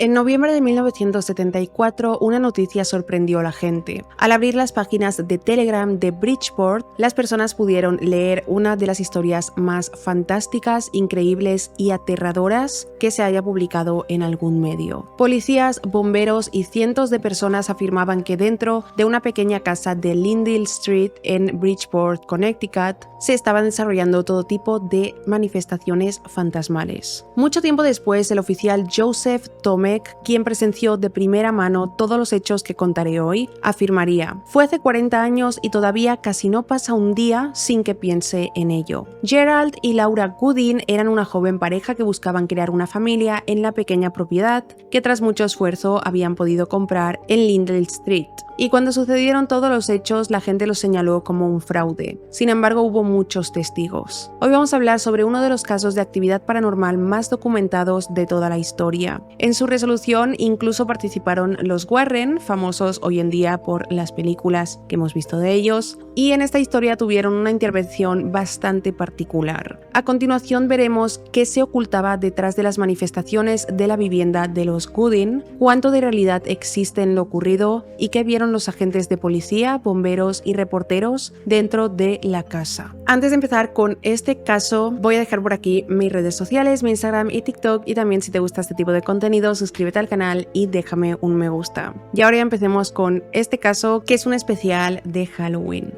En noviembre de 1974, una noticia sorprendió a la gente. Al abrir las páginas de Telegram de Bridgeport, las personas pudieron leer una de las historias más fantásticas, increíbles y aterradoras que se haya publicado en algún medio. Policías, bomberos y cientos de personas afirmaban que dentro de una pequeña casa de Lyndale Street en Bridgeport, Connecticut, se estaban desarrollando todo tipo de manifestaciones fantasmales. Mucho tiempo después, el oficial Joseph Tomek, quien presenció de primera mano todos los hechos que contaré hoy, afirmaría: "Fue hace 40 años y todavía casi no pasa un día sin que piense en ello". Gerald y Laura Goodin eran una joven pareja que buscaban crear una familia en la pequeña propiedad que tras mucho esfuerzo habían podido comprar en Lyndale Street. Y cuando sucedieron todos los hechos, la gente los señaló como un fraude. Sin embargo, hubo muchos testigos. Hoy vamos a hablar sobre uno de los casos de actividad paranormal más documentados de toda la historia. En su resolución incluso participaron los Warren, famosos hoy en día por las películas que hemos visto de ellos, y en esta historia tuvieron una intervención bastante particular. A continuación veremos qué se ocultaba detrás de las manifestaciones de la vivienda de los Goodin, cuánto de realidad existe en lo ocurrido y qué vieron los agentes de policía, bomberos y reporteros dentro de la casa. Antes de empezar con este caso, voy a dejar por aquí mis redes sociales, mi Instagram y TikTok, y también si te gusta este tipo de contenido, suscríbete al canal y déjame un me gusta. Y ahora ya empecemos con este caso, que es un especial de Halloween.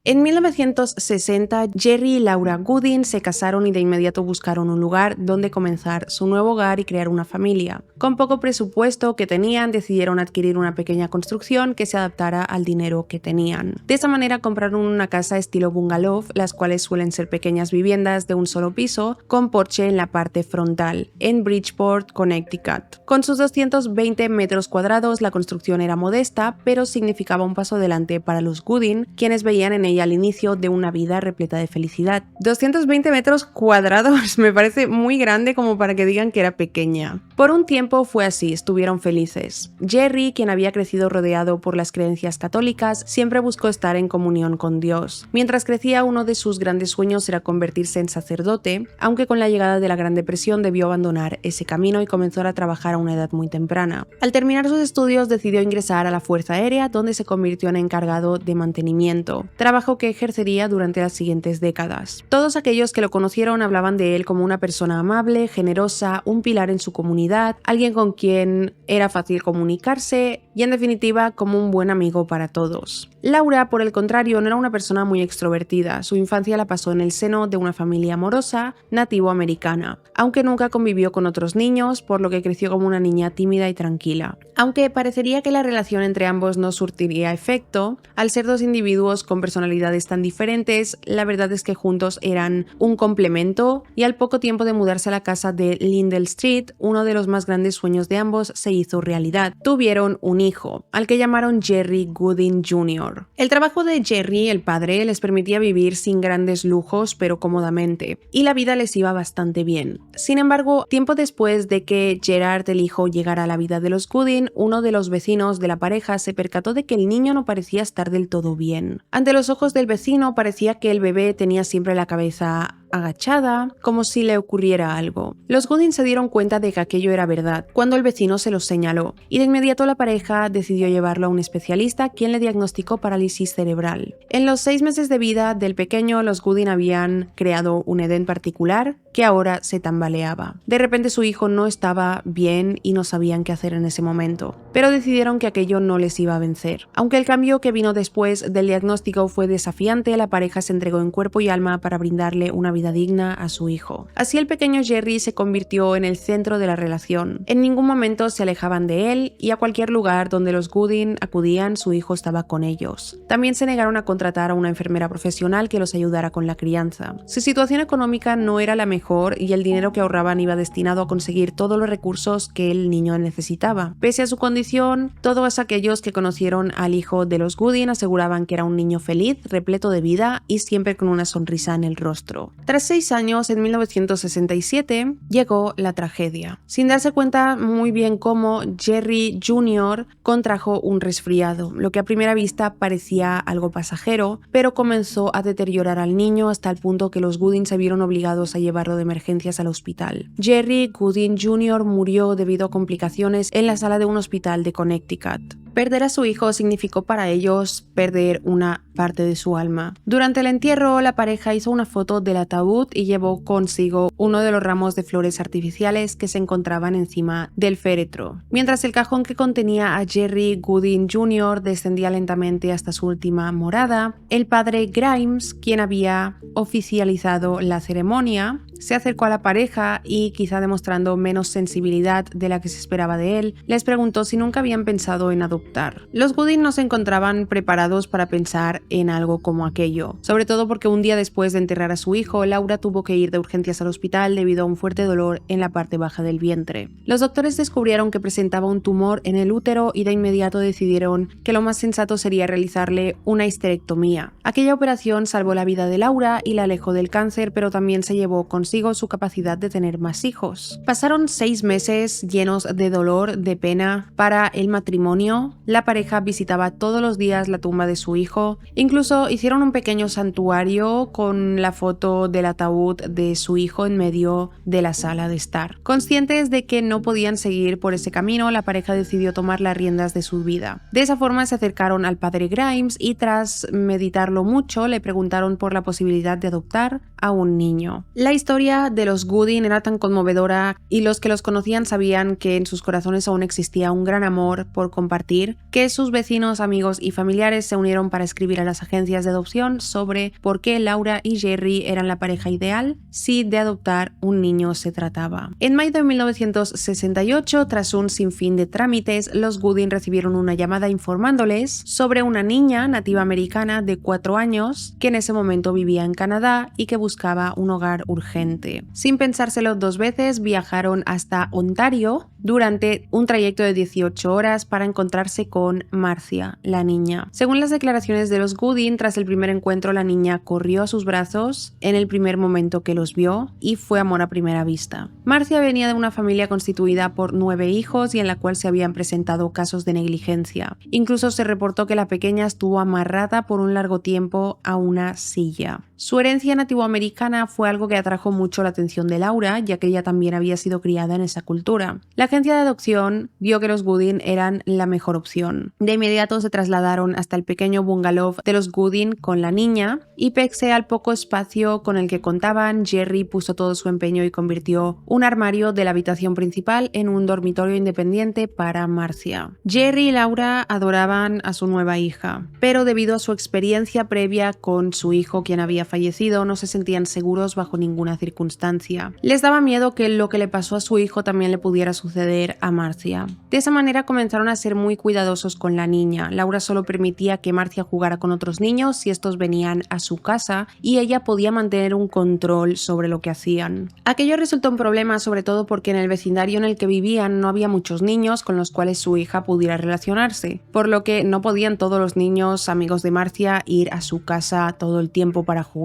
En 1960, Jerry y Laura Goodin se casaron y de inmediato buscaron un lugar donde comenzar su nuevo hogar y crear una familia. Con poco presupuesto que tenían, decidieron adquirir una pequeña construcción que se adaptara al dinero que tenían. De esa manera compraron una casa estilo bungalow, las cuales suelen ser pequeñas viviendas de un solo piso, con porche en la parte frontal, en Bridgeport, Connecticut. Con sus 220 metros cuadrados, la construcción era modesta, pero significaba un paso adelante para los Goodin, quienes veían en ella al inicio de una vida repleta de felicidad. 220 metros cuadrados me parece muy grande como para que digan que era pequeña. Por un tiempo fue así, estuvieron felices. Jerry, quien había crecido rodeado por las creencias católicas, siempre buscó estar en comunión con Dios. Mientras crecía, uno de sus grandes sueños era convertirse en sacerdote, aunque con la llegada de la Gran Depresión debió abandonar ese camino y comenzó a trabajar a una edad muy temprana. Al terminar sus estudios, decidió ingresar a la Fuerza Aérea, donde se convirtió en encargado de mantenimiento, trabajo que ejercería durante las siguientes décadas. Todos aquellos que lo conocieron hablaban de él como una persona amable, generosa, un pilar en su comunidad, alguien con quien era fácil comunicarse y, en definitiva, como un buen amigo para todos. Laura, por el contrario, no era una persona muy extrovertida. Su infancia la pasó en el seno de una familia amorosa nativo-americana, aunque nunca convivió con otros niños, por lo que creció como una niña tímida y tranquila. Aunque parecería que la relación entre ambos no surtiría efecto, al ser dos individuos con personalidades tan diferentes, la verdad es que juntos eran un complemento, y al poco tiempo de mudarse a la casa de Lyndale Street, uno de los más grandes sueños de ambos se hizo realidad. Tuvieron un hijo, al que llamaron Jerry Goodin Jr. El trabajo de Jerry, el padre, les permitía vivir sin grandes lujos, pero cómodamente, y la vida les iba bastante bien. Sin embargo, tiempo después de que Gerard, el hijo, llegara a la vida de los Goodin, uno de los vecinos de la pareja se percató de que el niño no parecía estar del todo bien. Ante los ojos del vecino parecía que el bebé tenía siempre la cabeza agachada, como si le ocurriera algo. Los Goodin se dieron cuenta de que aquello era verdad cuando el vecino se los señaló, y de inmediato la pareja decidió llevarlo a un especialista, quien le diagnosticó parálisis cerebral. En los 6 meses de vida del pequeño, los Goodin habían creado un Edén particular que ahora se tambaleaba. De repente su hijo no estaba bien y no sabían qué hacer en ese momento, pero decidieron que aquello no les iba a vencer. Aunque el cambio que vino después del diagnóstico fue desafiante, la pareja se entregó en cuerpo y alma para brindarle una vida digna a su hijo. Así el pequeño Jerry se convirtió en el centro de la relación. En ningún momento se alejaban de él, y a cualquier lugar donde los Goodin acudían, su hijo estaba con ellos. También se negaron a contratar a una enfermera profesional que los ayudara con la crianza. Su situación económica no era la mejor, y el dinero que ahorraban iba destinado a conseguir todos los recursos que el niño necesitaba. Pese a su condición, todos aquellos que conocieron al hijo de los Goodin aseguraban que era un niño feliz, repleto de vida y siempre con una sonrisa en el rostro. Tras 6 años, en 1967, llegó la tragedia. Sin darse cuenta muy bien cómo, Jerry Jr. contrajo un resfriado, lo que a primera vista parecía algo pasajero, pero comenzó a deteriorar al niño hasta el punto que los Gooding se vieron obligados a llevarlo de emergencias al hospital. Jerry Gooding Jr. murió debido a complicaciones en la sala de un hospital de Connecticut. Perder a su hijo significó para ellos perder una parte de su alma. Durante el entierro, la pareja hizo una foto del ataúd y llevó consigo uno de los ramos de flores artificiales que se encontraban encima del féretro, mientras el cajón que contenía a Jerry Gooding Jr. descendía lentamente hasta su última morada. El padre Grimes, quien había oficializado la ceremonia, se acercó a la pareja y, quizá demostrando menos sensibilidad de la que se esperaba de él, les preguntó si nunca habían pensado en adoptar. Los Gooding no se encontraban preparados para pensar en algo como aquello, sobre todo porque un día después de enterrar a su hijo, Laura tuvo que ir de urgencias al hospital debido a un fuerte dolor en la parte baja del vientre. Los doctores descubrieron que presentaba un tumor en el útero y de inmediato decidieron que lo más sensato sería realizarle una histerectomía. Aquella operación salvó la vida de Laura y la alejó del cáncer, pero también se llevó consigo su capacidad de tener más hijos. Pasaron 6 meses llenos de dolor, de pena para el matrimonio. La pareja visitaba todos los días la tumba de su hijo. Incluso hicieron un pequeño santuario con la foto del ataúd de su hijo en medio de la sala de estar. Conscientes de que no podían seguir por ese camino, la pareja decidió tomar las riendas de su vida. De esa forma se acercaron al padre Grimes y, tras meditarlo mucho, le preguntaron por la posibilidad de adoptar a un niño. La historia de los Gooding era tan conmovedora y los que los conocían sabían que en sus corazones aún existía un gran amor por compartir, que sus vecinos, amigos y familiares se unieron para escribir a las agencias de adopción sobre por qué Laura y Jerry eran la pareja ideal si de adoptar un niño se trataba. En mayo de 1968, tras un sinfín de trámites, los Gooding recibieron una llamada informándoles sobre una niña nativa americana de 4 años que en ese momento vivía en Canadá y que buscaba un hogar urgente. Sin pensárselo 2 veces, viajaron hasta Ontario durante un trayecto de 18 horas para encontrarse con Marcia, la niña. Según las declaraciones de los Gooding, tras el primer encuentro, la niña corrió a sus brazos en el primer momento que los vio y fue amor a primera vista. Marcia venía de una familia constituida por 9 hijos y en la cual se habían presentado casos de negligencia. Incluso se reportó que la pequeña estuvo amarrada por un largo tiempo a una silla. Su herencia nativoamericana fue algo que atrajo mucho la atención de Laura, ya que ella también había sido criada en esa cultura. La agencia de adopción vio que los Gooding eran la mejor opción. De inmediato se trasladaron hasta el pequeño bungalow de los Gooding con la niña y, pese al poco espacio con el que contaban, Jerry puso todo su empeño y convirtió un armario de la habitación principal en un dormitorio independiente para Marcia. Jerry y Laura adoraban a su nueva hija, pero debido a su experiencia previa con su hijo, quien había fallecido, no se sentían seguros bajo ninguna circunstancia. Les daba miedo que lo que le pasó a su hijo también le pudiera suceder a Marcia. De esa manera comenzaron a ser muy cuidadosos con la niña. Laura solo permitía que Marcia jugara con otros niños si estos venían a su casa y ella podía mantener un control sobre lo que hacían. Aquello resultó un problema, sobre todo porque en el vecindario en el que vivían no había muchos niños con los cuales su hija pudiera relacionarse, por lo que no podían todos los niños amigos de Marcia ir a su casa todo el tiempo para jugar.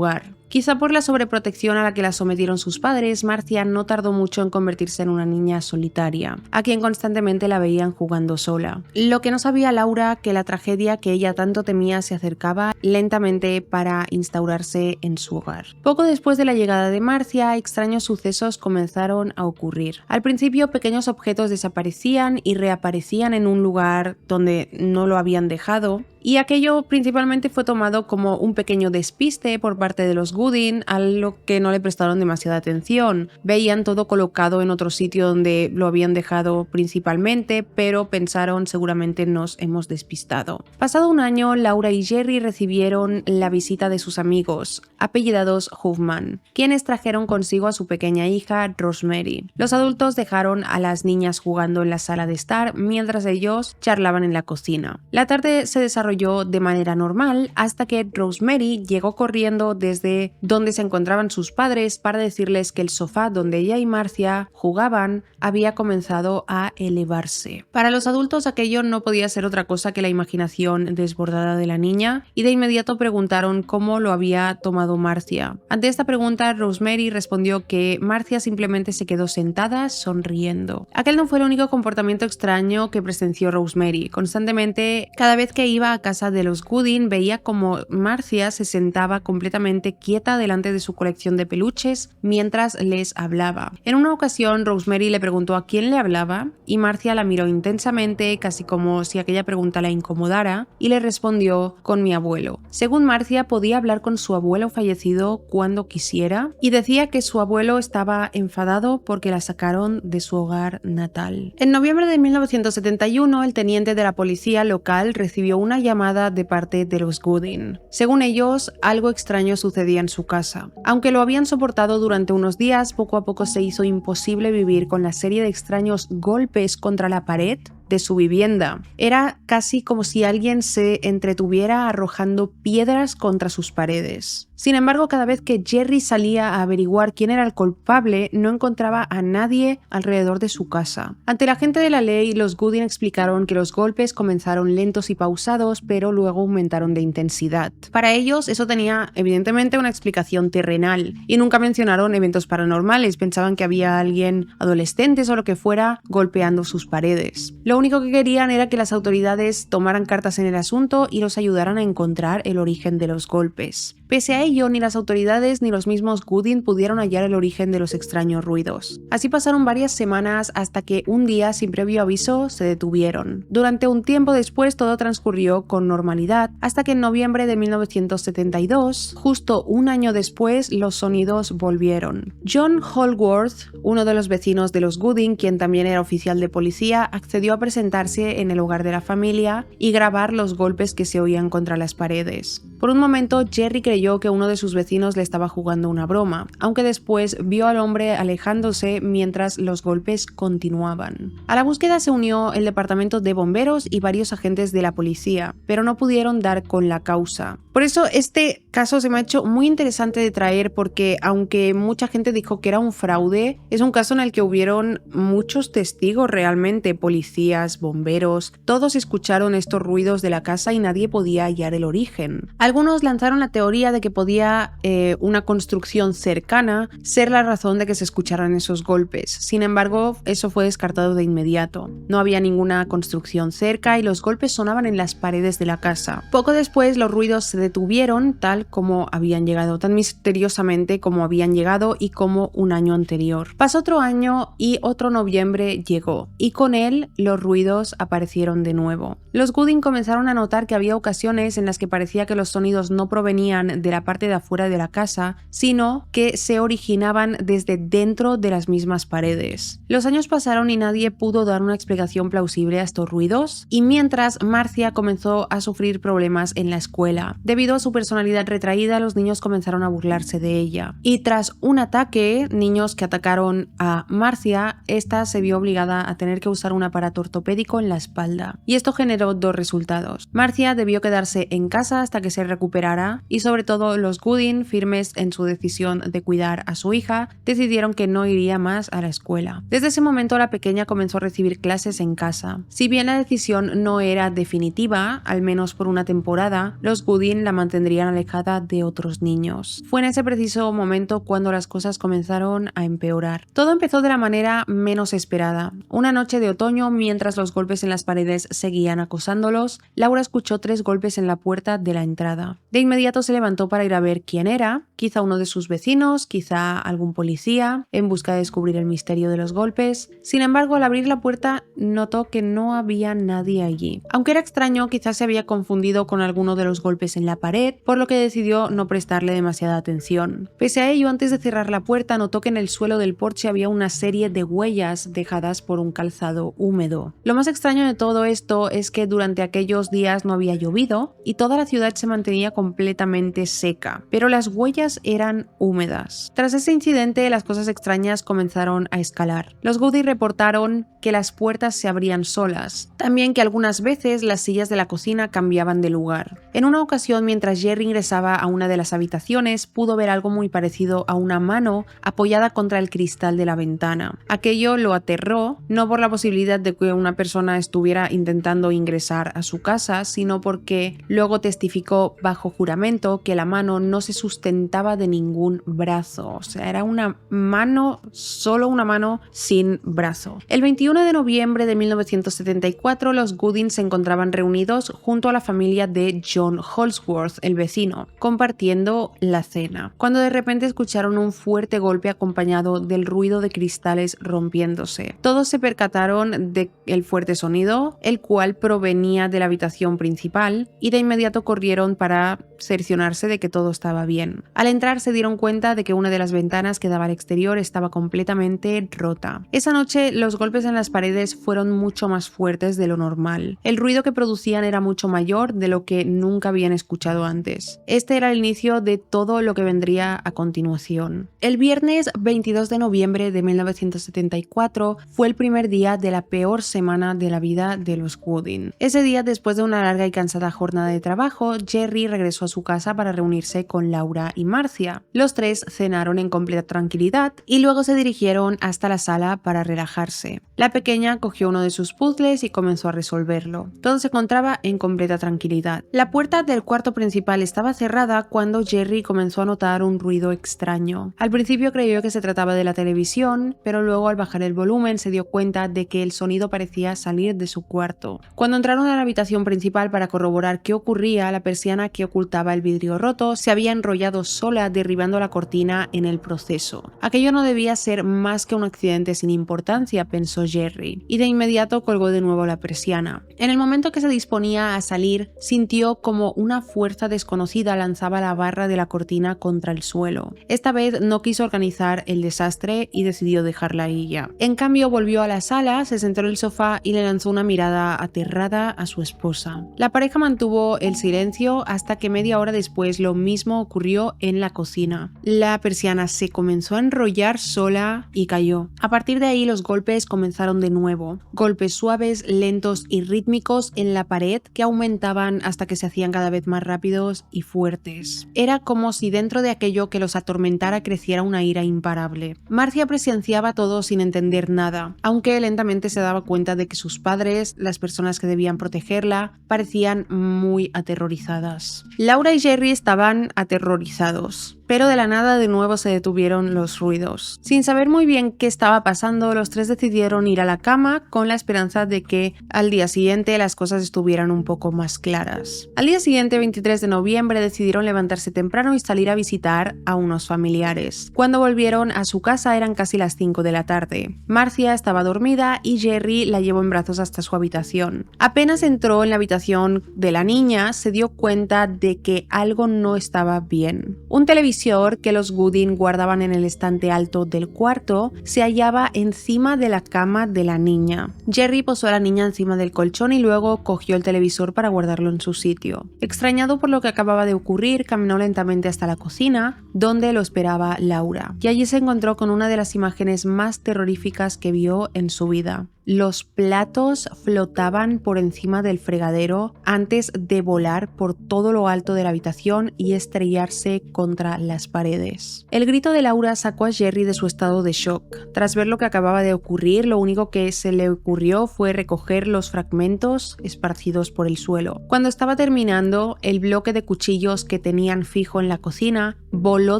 Quizá por la sobreprotección a la que la sometieron sus padres, Marcia no tardó mucho en convertirse en una niña solitaria, a quien constantemente la veían jugando sola. Lo que no sabía Laura, que la tragedia que ella tanto temía se acercaba lentamente para instaurarse en su hogar. Poco después de la llegada de Marcia, extraños sucesos comenzaron a ocurrir. Al principio, pequeños objetos desaparecían y reaparecían en un lugar donde no lo habían dejado, y aquello principalmente fue tomado como un pequeño despiste por parte de los Gooding, a lo que no le prestaron demasiada atención. Veían todo colocado en otro sitio donde lo habían dejado principalmente, pero pensaron seguramente nos hemos despistado. Pasado un año, Laura y Jerry recibieron la visita de sus amigos, apellidados Huffman, quienes trajeron consigo a su pequeña hija, Rosemary. Los adultos dejaron a las niñas jugando en la sala de estar mientras ellos charlaban en la cocina. La tarde se desarrolló de manera normal hasta que Rosemary llegó corriendo desde sobre dónde se encontraban sus padres para decirles que el sofá donde ella y Marcia jugaban había comenzado a elevarse. Para los adultos aquello no podía ser otra cosa que la imaginación desbordada de la niña, y de inmediato preguntaron cómo lo había tomado Marcia. Ante esta pregunta, Rosemary respondió que Marcia simplemente se quedó sentada sonriendo. Aquel no fue el único comportamiento extraño que presenció Rosemary. Constantemente, cada vez que iba a casa de los Gooding, veía como Marcia se sentaba completamente quieta delante de su colección de peluches mientras les hablaba. En una ocasión, Rosemary le preguntó a quién le hablaba y Marcia la miró intensamente, casi como si aquella pregunta la incomodara, y le respondió con mi abuelo. Según Marcia, podía hablar con su abuelo fallecido cuando quisiera y decía que su abuelo estaba enfadado porque la sacaron de su hogar natal. En noviembre de 1971, el teniente de la policía local recibió una llamada de parte de los Gooding. Según ellos, algo extraño sucedía en su casa. Aunque lo habían soportado durante unos días, poco a poco se hizo imposible vivir con la serie de extraños golpes contra la pared de su vivienda. Era casi como si alguien se entretuviera arrojando piedras contra sus paredes. Sin embargo, cada vez que Jerry salía a averiguar quién era el culpable, no encontraba a nadie alrededor de su casa. Ante la gente de la ley, los Gooding explicaron que los golpes comenzaron lentos y pausados, pero luego aumentaron de intensidad. Para ellos, eso tenía evidentemente una explicación terrenal, y nunca mencionaron eventos paranormales. Pensaban que había alguien, adolescentes o lo que fuera, golpeando sus paredes. Lo único que querían era que las autoridades tomaran cartas en el asunto y los ayudaran a encontrar el origen de los golpes. Pese a ello, ni las autoridades ni los mismos Gooding pudieron hallar el origen de los extraños ruidos. Así pasaron varias semanas hasta que un día, sin previo aviso, se detuvieron. Durante un tiempo después todo transcurrió con normalidad, hasta que en noviembre de 1972, justo un año después, los sonidos volvieron. John Holworth, uno de los vecinos de los Gooding, quien también era oficial de policía, accedió a presentarse en el hogar de la familia y grabar los golpes que se oían contra las paredes. Por un momento, Jerry creyó que uno de sus vecinos le estaba jugando una broma, aunque después vio al hombre alejándose mientras los golpes continuaban. A la búsqueda se unió el departamento de bomberos y varios agentes de la policía, pero no pudieron dar con la causa. Por eso este caso se me ha hecho muy interesante de traer, porque aunque mucha gente dijo que era un fraude, es un caso en el que hubieron muchos testigos realmente, policías, bomberos, todos escucharon estos ruidos de la casa y nadie podía hallar el origen. Algunos lanzaron la teoría de que podía una construcción cercana ser la razón de que se escucharan esos golpes. Sin embargo, eso fue descartado de inmediato. No había ninguna construcción cerca y los golpes sonaban en las paredes de la casa. Poco después los ruidos se detuvieron tal como habían llegado, tan misteriosamente como habían llegado y como un año anterior. Pasó otro año y otro noviembre llegó, y con él los ruidos aparecieron de nuevo. Los Gooding comenzaron a notar que había ocasiones en las que parecía que los sonidos no provenían de la parte de afuera de la casa, sino que se originaban desde dentro de las mismas paredes. Los años pasaron y nadie pudo dar una explicación plausible a estos ruidos, y mientras Marcia comenzó a sufrir problemas en la escuela. Debido a su personalidad retraída, los niños comenzaron a burlarse de ella. Y tras un ataque, niños que atacaron a Marcia, esta se vio obligada a tener que usar un aparato ortopédico en la espalda. Y esto generó dos resultados. Marcia debió quedarse en casa hasta que se recuperara, y sobre todo los Gooding, firmes en su decisión de cuidar a su hija, decidieron que no iría más a la escuela. Desde ese momento la pequeña comenzó a recibir clases en casa. Si bien la decisión no era definitiva, al menos por una temporada, los Gooding la mantendrían alejada de otros niños. Fue en ese preciso momento cuando las cosas comenzaron a empeorar. Todo empezó de la manera menos esperada. Una noche de otoño, mientras los golpes en las paredes seguían acosándolos, Laura escuchó 3 golpes en la puerta de la entrada. De inmediato se levantó para ir a ver quién era, quizá uno de sus vecinos, quizá algún policía, en busca de descubrir el misterio de los golpes. Sin embargo, al abrir la puerta, notó que no había nadie allí. Aunque era extraño, quizás se había confundido con alguno de los golpes en la pared, por lo que decidió no prestarle demasiada atención. Pese a ello, antes de cerrar la puerta, notó que en el suelo del porche había una serie de huellas dejadas por un calzado húmedo. Lo más extraño de todo esto es que durante aquellos días no había llovido y toda la ciudad se mantenía completamente seca, pero las huellas puertas eran húmedas. Tras ese incidente, las cosas extrañas comenzaron a escalar. Los Goody reportaron que las puertas se abrían solas, también que algunas veces las sillas de la cocina cambiaban de lugar. En una ocasión, mientras Jerry ingresaba a una de las habitaciones, pudo ver algo muy parecido a una mano apoyada contra el cristal de la ventana. Aquello lo aterró, no por la posibilidad de que una persona estuviera intentando ingresar a su casa, sino porque luego testificó bajo juramento que la mano no se sustentaba de ningún brazo. O sea, era una mano, solo una mano sin brazo. El 21 de noviembre de 1974, los Gooding se encontraban reunidos junto a la familia de John Holsworth, el vecino, compartiendo la cena, cuando de repente escucharon un fuerte golpe acompañado del ruido de cristales rompiéndose. Todos se percataron del fuerte sonido, el cual provenía de la habitación principal, y de inmediato corrieron para cerciorarse de que todo estaba bien. Al entrar se dieron cuenta de que una de las ventanas que daba al exterior estaba completamente rota. Esa noche los golpes en las paredes fueron mucho más fuertes de lo normal. El ruido que producían era mucho mayor de lo que nunca habían escuchado antes. Este era el inicio de todo lo que vendría a continuación. El viernes 22 de noviembre de 1974 fue el primer día de la peor semana de la vida de los Gooding. Ese día, después de una larga y cansada jornada de trabajo, Jerry regresó a su casa para reunirse con Laura y Marcia. Los tres cenaron en completa tranquilidad y luego se dirigieron hasta la sala para relajarse. La pequeña cogió uno de sus puzzles y comenzó a resolverlo. Todo se encontraba en completa tranquilidad. La puerta del cuarto principal estaba cerrada cuando Jerry comenzó a notar un ruido extraño. Al principio creyó que se trataba de la televisión, pero luego al bajar el volumen se dio cuenta de que el sonido parecía salir de su cuarto. Cuando entraron a la habitación principal para corroborar qué ocurría, la persiana que ocultaba el vidrio roto se había enrollado sola, derribando la cortina en el proceso. Aquello no debía ser más que un accidente sin importancia, pensó Jerry, y de inmediato colgó de nuevo la persiana. En el momento que se disponía a salir, sintió como una fuerza desconocida lanzaba la barra de la cortina contra el suelo. Esta vez no quiso organizar el desastre y decidió dejarla ahí ya. En cambio, volvió a la sala, se sentó en el sofá y le lanzó una mirada aterrada a su esposa. La pareja mantuvo el silencio hasta que media hora después lo mismo ocurrió en la cocina. La persiana se comenzó a enrollar sola y cayó. A partir de ahí los golpes comenzaron de nuevo. Golpes suaves, lentos y rítmicos en la pared que aumentaban hasta que se hacían cada vez más rápidos y fuertes. Era como si dentro de aquello que los atormentara creciera una ira imparable. Marcia presenciaba todo sin entender nada, aunque lentamente se daba cuenta de que sus padres, las personas que debían protegerla, parecían muy aterrorizadas. Laura y Jerry estaban aterrorizados, pero de la nada de nuevo se detuvieron los ruidos. Sin saber muy bien qué estaba pasando, los tres decidieron ir a la cama con la esperanza de que al día siguiente las cosas estuvieran un poco más claras. Al día siguiente, 23 de noviembre, decidieron levantarse temprano y salir a visitar a unos familiares. Cuando volvieron a su casa eran casi las 5 de la tarde. Marcia estaba dormida y Jerry la llevó en brazos hasta su habitación. Apenas entró en la habitación de la niña, se dio cuenta de que algo no estaba bien. Un televisor que los Gooding guardaban en el estante alto del cuarto se hallaba encima de la cama de la niña. Jerry posó a la niña encima del colchón y luego cogió el televisor para guardarlo en su sitio. Extrañado por lo que acababa de ocurrir, caminó lentamente hasta la cocina, donde lo esperaba Laura, y allí se encontró con una de las imágenes más terroríficas que vio en su vida. Los platos flotaban por encima del fregadero antes de volar por todo lo alto de la habitación y estrellarse contra las paredes. El grito de Laura sacó a Jerry de su estado de shock. Tras ver lo que acababa de ocurrir, lo único que se le ocurrió fue recoger los fragmentos esparcidos por el suelo. Cuando estaba terminando, el bloque de cuchillos que tenían fijo en la cocina voló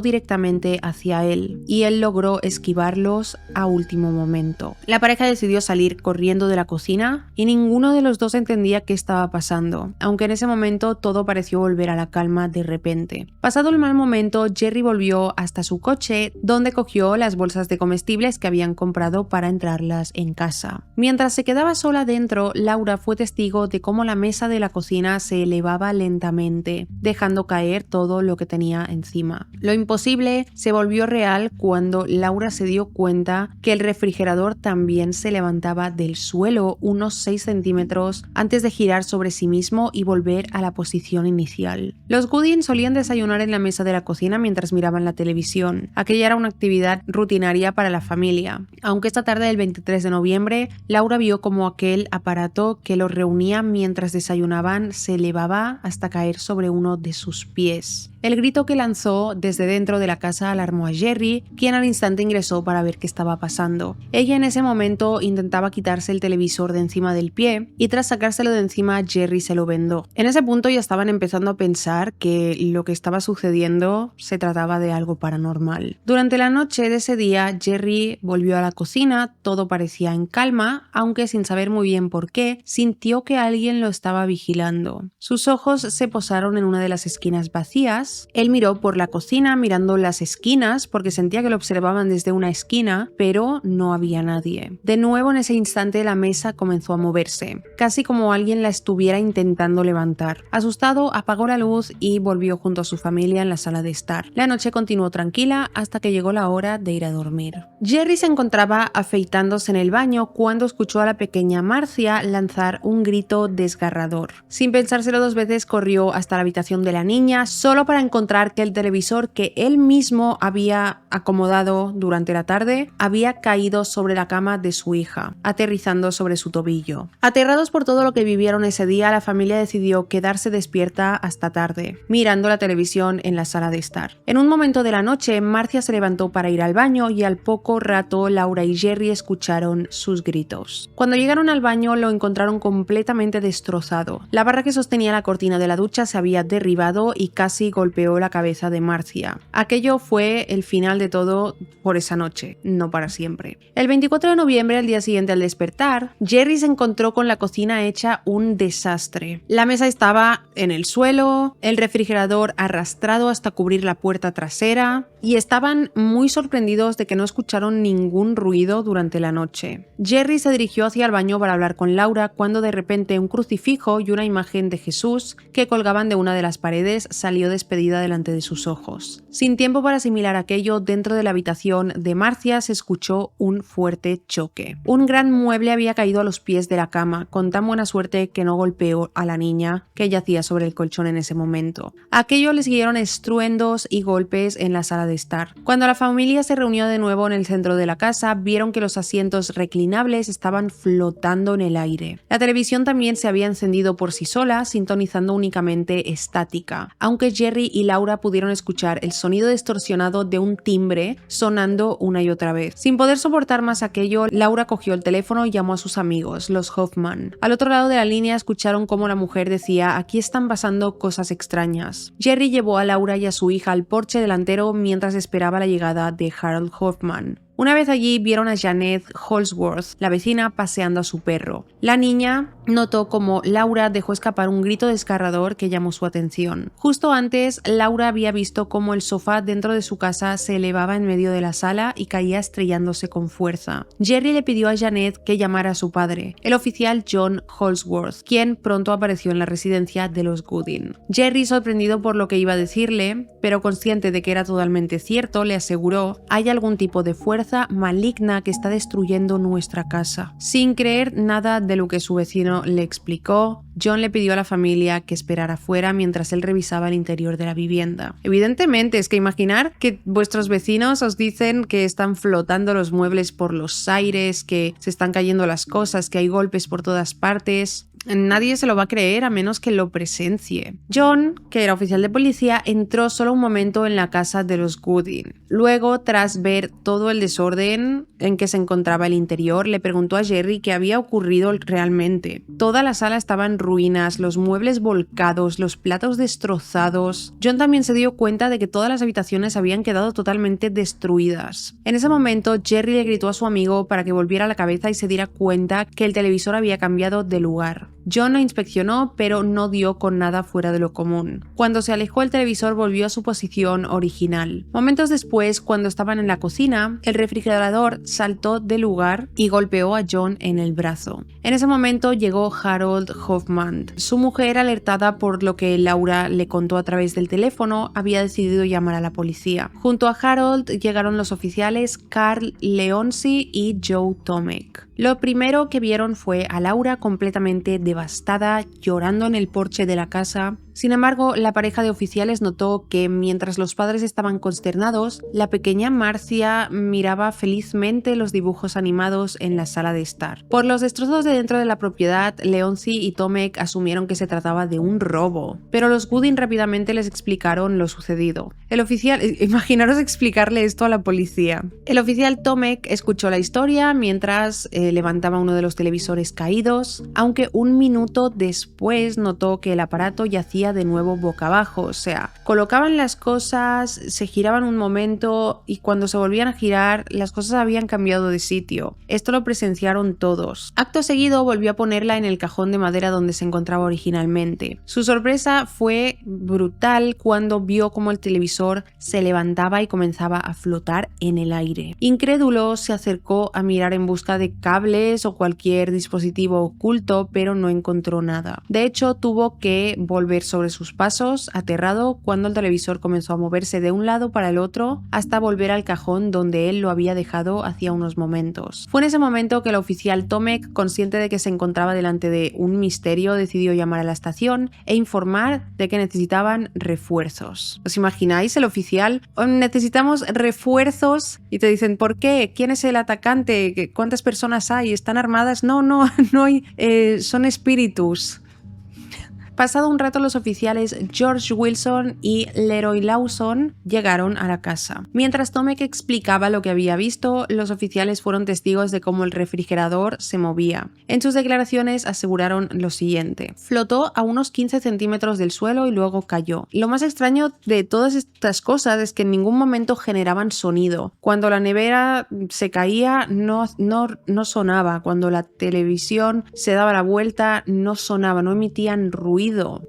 directamente hacia él y él logró esquivarlos a último momento. La pareja decidió salir corriendo de la cocina y ninguno de los dos entendía qué estaba pasando, aunque en ese momento todo pareció volver a la calma de repente. Pasado el mal momento, Jerry volvió hasta su coche, donde cogió las bolsas de comestibles que habían comprado para entrarlas en casa. Mientras se quedaba sola dentro, Laura fue testigo de cómo la mesa de la cocina se elevaba lentamente, dejando caer todo lo que tenía encima. Lo imposible se volvió real cuando Laura se dio cuenta que el refrigerador también se levantaba levantaba del suelo unos 6 centímetros antes de girar sobre sí mismo y volver a la posición inicial. Los Goodin solían desayunar en la mesa de la cocina mientras miraban la televisión. Aquella era una actividad rutinaria para la familia. Aunque esta tarde del 23 de noviembre, Laura vio como aquel aparato que los reunía mientras desayunaban se elevaba hasta caer sobre uno de sus pies. El grito que lanzó desde dentro de la casa alarmó a Jerry, quien al instante ingresó para ver qué estaba pasando. Ella en ese momento intentaba quitarse el televisor de encima del pie y tras sacárselo de encima Jerry se lo vendó. En ese punto ya estaban empezando a pensar que lo que estaba sucediendo se trataba de algo paranormal. Durante la noche de ese día Jerry volvió a la cocina, todo parecía en calma, aunque sin saber muy bien por qué, sintió que alguien lo estaba vigilando. Sus ojos se posaron en una de las esquinas vacías. Él miró por la cocina mirando las esquinas porque sentía que lo observaban desde una esquina, pero no había nadie. De nuevo en ese instante la mesa comenzó a moverse, casi como alguien la estuviera intentando levantar. Asustado, apagó la luz y volvió junto a su familia en la sala de estar. La noche continuó tranquila hasta que llegó la hora de ir a dormir. Jerry se encontraba afeitándose en el baño cuando escuchó a la pequeña Marcia lanzar un grito desgarrador. Sin pensárselo dos veces corrió hasta la habitación de la niña solo para encontrar que el televisor que él mismo había acomodado durante la tarde había caído sobre la cama de su hija, aterrizando sobre su tobillo. Aterrados por todo lo que vivieron ese día, la familia decidió quedarse despierta hasta tarde, mirando la televisión en la sala de estar. En un momento de la noche, Marcia se levantó para ir al baño y al poco rato Laura y Jerry escucharon sus gritos. Cuando llegaron al baño lo encontraron completamente destrozado. La barra que sostenía la cortina de la ducha se había derribado y casi golpeó la cabeza de Marcia. Aquello fue el final de todo por esa noche, no para siempre. El 24 de noviembre, al día siguiente al despertar, Jerry se encontró con la cocina hecha un desastre. La mesa estaba en el suelo, el refrigerador arrastrado hasta cubrir la puerta trasera y estaban muy sorprendidos de que no escucharon ningún ruido durante la noche. Jerry se dirigió hacia el baño para hablar con Laura cuando de repente un crucifijo y una imagen de Jesús que colgaban de una de las paredes salió despedida delante de sus ojos. Sin tiempo para asimilar aquello, dentro de la habitación de Marcia se escuchó un fuerte choque. Un gran mueble había caído a los pies de la cama, con tan buena suerte que no golpeó a la niña que yacía sobre el colchón en ese momento. A aquello le siguieron estruendos y golpes en la sala de estar. Cuando la familia se reunió de nuevo en el centro de la casa, vieron que los asientos reclinables estaban flotando en el aire. La televisión también se había encendido por sí sola, sintonizando únicamente estática, aunque Jerry y Laura pudieron escuchar el sonido distorsionado de un timbre sonando una y otra vez. Sin poder soportar más aquello, Laura cogió el teléfono y llamó a sus amigos, los Hoffman. Al otro lado de la línea escucharon cómo la mujer decía: "Aquí están pasando cosas extrañas". Jerry llevó a Laura y a su hija al porche delantero mientras esperaba la llegada de Harold Hoffman. Una vez allí vieron a Janet Holsworth, la vecina, paseando a su perro. La niña notó como Laura dejó escapar un grito desgarrador que llamó su atención. Justo antes, Laura había visto cómo el sofá dentro de su casa se elevaba en medio de la sala y caía estrellándose con fuerza. Jerry le pidió a Janet que llamara a su padre, el oficial John Holsworth, quien pronto apareció en la residencia de los Goodin. Jerry, sorprendido por lo que iba a decirle, pero consciente de que era totalmente cierto, le aseguró: "Hay algún tipo de fuerza maligna que está destruyendo nuestra casa". Sin creer nada de lo que su vecino le explicó, John le pidió a la familia que esperara fuera mientras él revisaba el interior de la vivienda. Evidentemente, es que imaginar que vuestros vecinos os dicen que están flotando los muebles por los aires, que se están cayendo las cosas, que hay golpes por todas partes. Nadie se lo va a creer a menos que lo presencie. John, que era oficial de policía, entró solo un momento en la casa de los Goodin. Luego, tras ver todo el desorden en que se encontraba el interior, le preguntó a Jerry qué había ocurrido realmente. Toda la sala estaba en ruinas, los muebles volcados, los platos destrozados. John también se dio cuenta de que todas las habitaciones habían quedado totalmente destruidas. En ese momento, Jerry le gritó a su amigo para que volviera la cabeza y se diera cuenta que el televisor había cambiado de lugar. John lo inspeccionó, pero no dio con nada fuera de lo común. Cuando se alejó, el televisor volvió a su posición original. Momentos después, cuando estaban en la cocina, el refrigerador saltó del lugar y golpeó a John en el brazo. En ese momento llegó Harold Hoffman. Su mujer, alertada por lo que Laura le contó a través del teléfono, había decidido llamar a la policía. Junto a Harold llegaron los oficiales Carl Leonsi y Joe Tomek. Lo primero que vieron fue a Laura completamente devastada, llorando en el porche de la casa. Sin embargo, la pareja de oficiales notó que mientras los padres estaban consternados, la pequeña Marcia miraba felizmente los dibujos animados en la sala de estar. Por los destrozos de dentro de la propiedad, Leoncy y Tomek asumieron que se trataba de un robo, pero los Gooding rápidamente les explicaron lo sucedido. El oficial, imaginaros explicarle esto a la policía. El oficial Tomek escuchó la historia mientras levantaba uno de los televisores caídos, aunque un minuto después notó que el aparato yacía de nuevo boca abajo, o sea, colocaban las cosas, se giraban un momento y cuando se volvían a girar, las cosas habían cambiado de sitio. Esto lo presenciaron todos. Acto seguido volvió a ponerla en el cajón de madera donde se encontraba originalmente. Su sorpresa fue brutal cuando vio cómo el televisor se levantaba y comenzaba a flotar en el aire. Incrédulo, se acercó a mirar en busca de cables o cualquier dispositivo oculto, pero no encontró nada. De hecho, tuvo que volver sobre sus pasos, aterrado, cuando el televisor comenzó a moverse de un lado para el otro hasta volver al cajón donde él lo había dejado hacía unos momentos. Fue en ese momento que el oficial Tomek, consciente de que se encontraba delante de un misterio, decidió llamar a la estación e informar de que necesitaban refuerzos. ¿Os imagináis? El oficial, necesitamos refuerzos, y te dicen, ¿por qué? ¿Quién es el atacante? ¿Cuántas personas hay? ¿Están armadas? No hay, son espíritus. Pasado un rato, los oficiales George Wilson y Leroy Lawson llegaron a la casa. Mientras Tomek explicaba lo que había visto, los oficiales fueron testigos de cómo el refrigerador se movía. En sus declaraciones aseguraron lo siguiente: flotó a unos 15 centímetros del suelo y luego cayó. Lo más extraño de todas estas cosas es que en ningún momento generaban sonido. Cuando la nevera se caía no sonaba. Cuando la televisión se daba la vuelta no sonaba, no emitían ruido.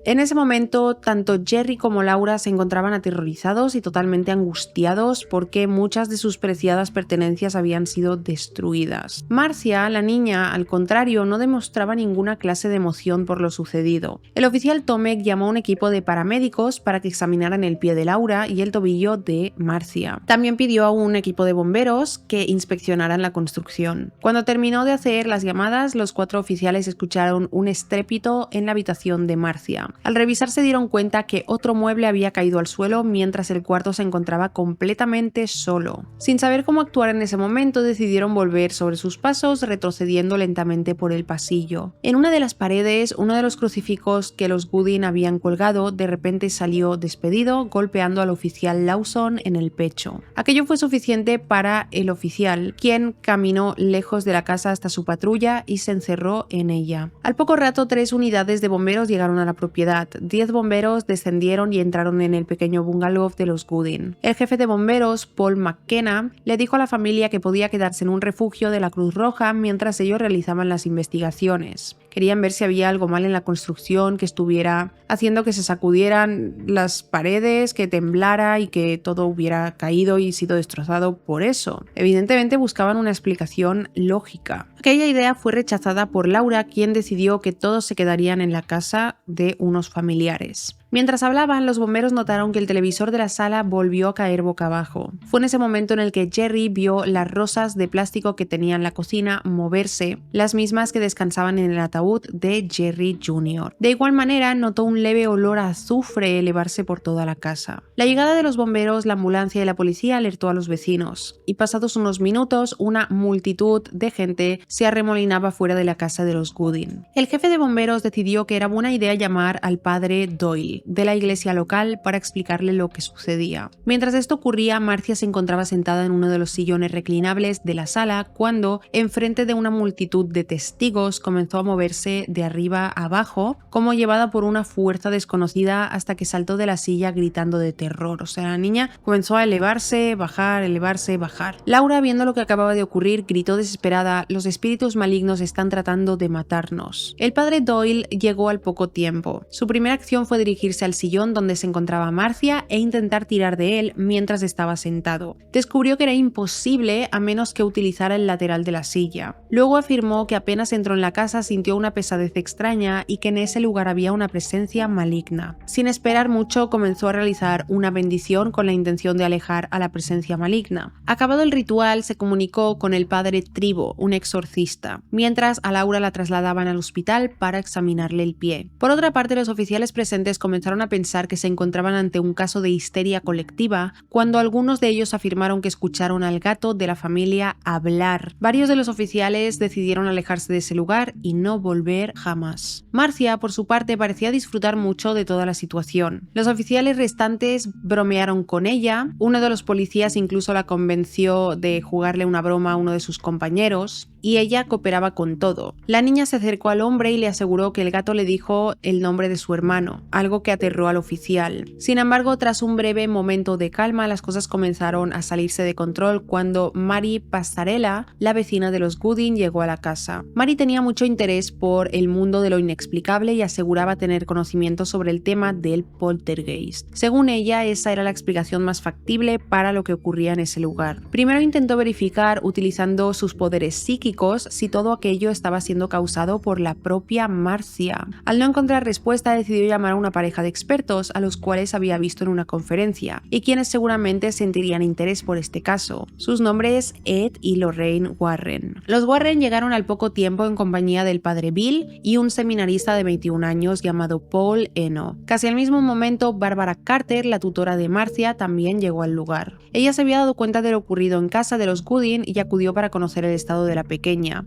En ese momento, tanto Jerry como Laura se encontraban aterrorizados y totalmente angustiados porque muchas de sus preciadas pertenencias habían sido destruidas. Marcia, la niña, al contrario, no demostraba ninguna clase de emoción por lo sucedido. El oficial Tomek llamó a un equipo de paramédicos para que examinaran el pie de Laura y el tobillo de Marcia. También pidió a un equipo de bomberos que inspeccionaran la construcción. Cuando terminó de hacer las llamadas, los 4 oficiales escucharon un estrépito en la habitación de Marcia. Al revisar se dieron cuenta que otro mueble había caído al suelo mientras el cuarto se encontraba completamente solo. Sin saber cómo actuar en ese momento, decidieron volver sobre sus pasos, retrocediendo lentamente por el pasillo. En una de las paredes, uno de los crucifijos que los Gooding habían colgado de repente salió despedido, golpeando al oficial Lawson en el pecho. Aquello fue suficiente para el oficial, quien caminó lejos de la casa hasta su patrulla y se encerró en ella. Al poco rato, 3 unidades de bomberos llegaron a la propiedad. 10 bomberos descendieron y entraron en el pequeño bungalow de los Gooding. El jefe de bomberos, Paul McKenna, le dijo a la familia que podía quedarse en un refugio de la Cruz Roja mientras ellos realizaban las investigaciones. Querían ver si había algo mal en la construcción que estuviera haciendo que se sacudieran las paredes, que temblara y que todo hubiera caído y sido destrozado por eso. Evidentemente buscaban una explicación lógica. Aquella idea fue rechazada por Laura, quien decidió que todos se quedarían en la casa de unos familiares. Mientras hablaban, los bomberos notaron que el televisor de la sala volvió a caer boca abajo. Fue en ese momento en el que Jerry vio las rosas de plástico que tenía en la cocina moverse, las mismas que descansaban en el ataúd de Jerry Jr. De igual manera, notó un leve olor a azufre elevarse por toda la casa. La llegada de los bomberos, la ambulancia y la policía alertó a los vecinos, y pasados unos minutos, una multitud de gente se arremolinaba fuera de la casa de los Gooding. El jefe de bomberos decidió que era buena idea llamar al padre Doyle de la iglesia local para explicarle lo que sucedía. Mientras esto ocurría, Marcia se encontraba sentada en uno de los sillones reclinables de la sala cuando, enfrente de una multitud de testigos, comenzó a moverse de arriba a abajo, como llevada por una fuerza desconocida, hasta que saltó de la silla gritando de terror. O sea, la niña comenzó a elevarse, bajar, elevarse, bajar. Laura, viendo lo que acababa de ocurrir, gritó desesperada: "Los espíritus malignos están tratando de matarnos". El padre Doyle llegó al poco tiempo. Su primera acción fue dirigirse subirse al sillón donde se encontraba Marcia e intentar tirar de él mientras estaba sentado. Descubrió que era imposible a menos que utilizara el lateral de la silla. Luego afirmó que apenas entró en la casa sintió una pesadez extraña y que en ese lugar había una presencia maligna. Sin esperar mucho, comenzó a realizar una bendición con la intención de alejar a la presencia maligna. Acabado el ritual, se comunicó con el padre Tribo, un exorcista, mientras a Laura la trasladaban al hospital para examinarle el pie. Por otra parte, los oficiales presentes comenzaron a pensar que se encontraban ante un caso de histeria colectiva cuando algunos de ellos afirmaron que escucharon al gato de la familia hablar. Varios de los oficiales decidieron alejarse de ese lugar y no volver jamás. Marcia, por su parte, parecía disfrutar mucho de toda la situación. Los oficiales restantes bromearon con ella, uno de los policías incluso la convenció de jugarle una broma a uno de sus compañeros, y ella cooperaba con todo. La niña se acercó al hombre y le aseguró que el gato le dijo el nombre de su hermano, algo que aterró al oficial. Sin embargo, tras un breve momento de calma, las cosas comenzaron a salirse de control cuando Mary Passarella, la vecina de los Gooding, llegó a la casa. Mary tenía mucho interés por el mundo de lo inexplicable y aseguraba tener conocimiento sobre el tema del poltergeist. Según ella, esa era la explicación más factible para lo que ocurría en ese lugar. Primero intentó verificar, utilizando sus poderes psíquicos, si todo aquello estaba siendo causado por la propia Marcia. Al no encontrar respuesta, decidió llamar a una pareja de expertos a los cuales había visto en una conferencia y quienes seguramente sentirían interés por este caso. Sus nombres: Ed y Lorraine Warren. Los Warren llegaron al poco tiempo en compañía del padre Bill y un seminarista de 21 años llamado Paul Eno. Casi al mismo momento, Barbara Carter, la tutora de Marcia, también llegó al lugar. Ella se había dado cuenta de lo ocurrido en casa de los Gooding y acudió para conocer el estado de la pequeña.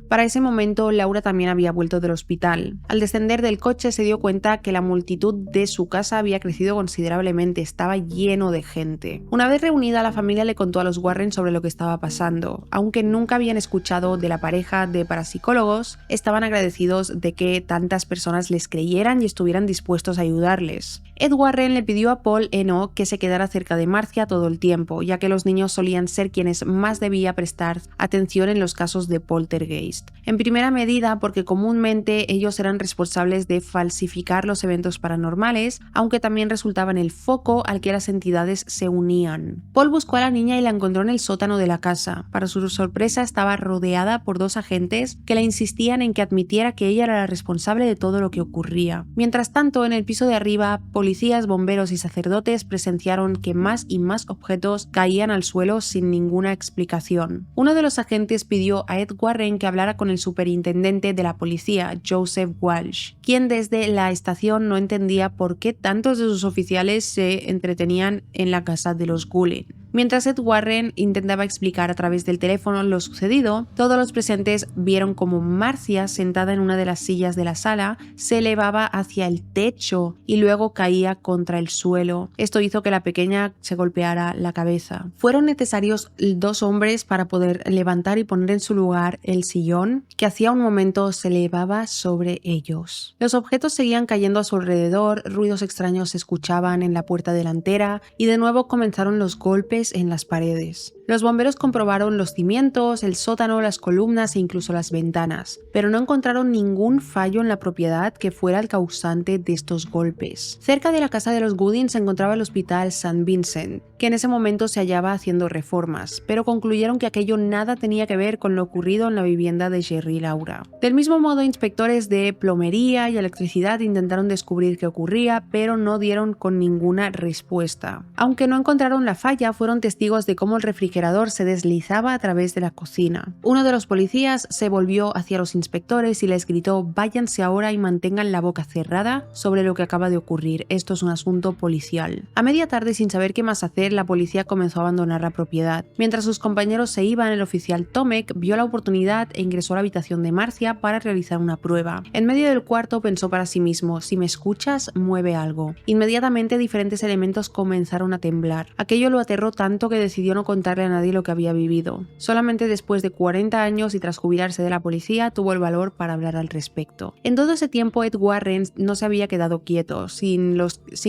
Para ese momento, Laura también había vuelto del hospital. Al descender del coche se dio cuenta que la multitud de su casa había crecido considerablemente, estaba lleno de gente. Una vez reunida, la familia le contó a los Warren sobre lo que estaba pasando. Aunque nunca habían escuchado de la pareja de parapsicólogos, estaban agradecidos de que tantas personas les creyeran y estuvieran dispuestos a ayudarles. Ed Warren le pidió a Paul Eno que se quedara cerca de Marcia todo el tiempo, ya que los niños solían ser quienes más debía prestar atención en los casos de poltergeist. En primera medida porque comúnmente ellos eran responsables de falsificar los eventos paranormales, aunque también resultaban el foco al que las entidades se unían. Paul buscó a la niña y la encontró en el sótano de la casa. Para su sorpresa, estaba rodeada por dos agentes que le insistían en que admitiera que ella era la responsable de todo lo que ocurría. Mientras tanto, en el piso de arriba, policías, bomberos y sacerdotes presenciaron que más y más objetos caían al suelo sin ninguna explicación. Uno de los agentes pidió a Ed Warren que hablara con el superintendente de la policía, Joseph Walsh, quien desde la estación no entendía por qué tantos de sus oficiales se entretenían en la casa de los Gooding. Mientras Ed Warren intentaba explicar a través del teléfono lo sucedido, todos los presentes vieron como Marcia, sentada en una de las sillas de la sala, se elevaba hacia el techo y luego caía contra el suelo. Esto hizo que la pequeña se golpeara la cabeza. Fueron necesarios 2 hombres para poder levantar y poner en su lugar el sillón que hacía un momento se elevaba sobre ellos. Los objetos seguían cayendo a su alrededor, ruidos extraños se escuchaban en la puerta delantera y de nuevo comenzaron los golpes en las paredes. Los bomberos comprobaron los cimientos, el sótano, las columnas e incluso las ventanas, pero no encontraron ningún fallo en la propiedad que fuera el causante de estos golpes. Cerca de la casa de los Gooding se encontraba el hospital St. Vincent, que en ese momento se hallaba haciendo reformas, pero concluyeron que aquello nada tenía que ver con lo ocurrido en la vivienda de Jerry y Laura. Del mismo modo, inspectores de plomería y electricidad intentaron descubrir qué ocurría, pero no dieron con ninguna respuesta. Aunque no encontraron la falla, fueron testigos de cómo el refrigerador se deslizaba a través de la cocina. Uno de los policías se volvió hacia los inspectores y les gritó: váyanse ahora y mantengan la boca cerrada sobre lo que acaba de ocurrir, esto es un asunto policial. A media tarde, sin saber qué más hacer, la policía comenzó a abandonar la propiedad. Mientras sus compañeros se iban, el oficial Tomek vio la oportunidad e ingresó a la habitación de Marcia para realizar una prueba. En medio del cuarto pensó para sí mismo: si me escuchas, mueve algo. Inmediatamente diferentes elementos comenzaron a temblar. Aquello lo aterró tanto que decidió no contarle a nadie lo que había vivido. Solamente después de 40 años y tras jubilarse de la policía tuvo el valor para hablar al respecto. En todo ese tiempo Ed Warren no se había quedado quieto. Sin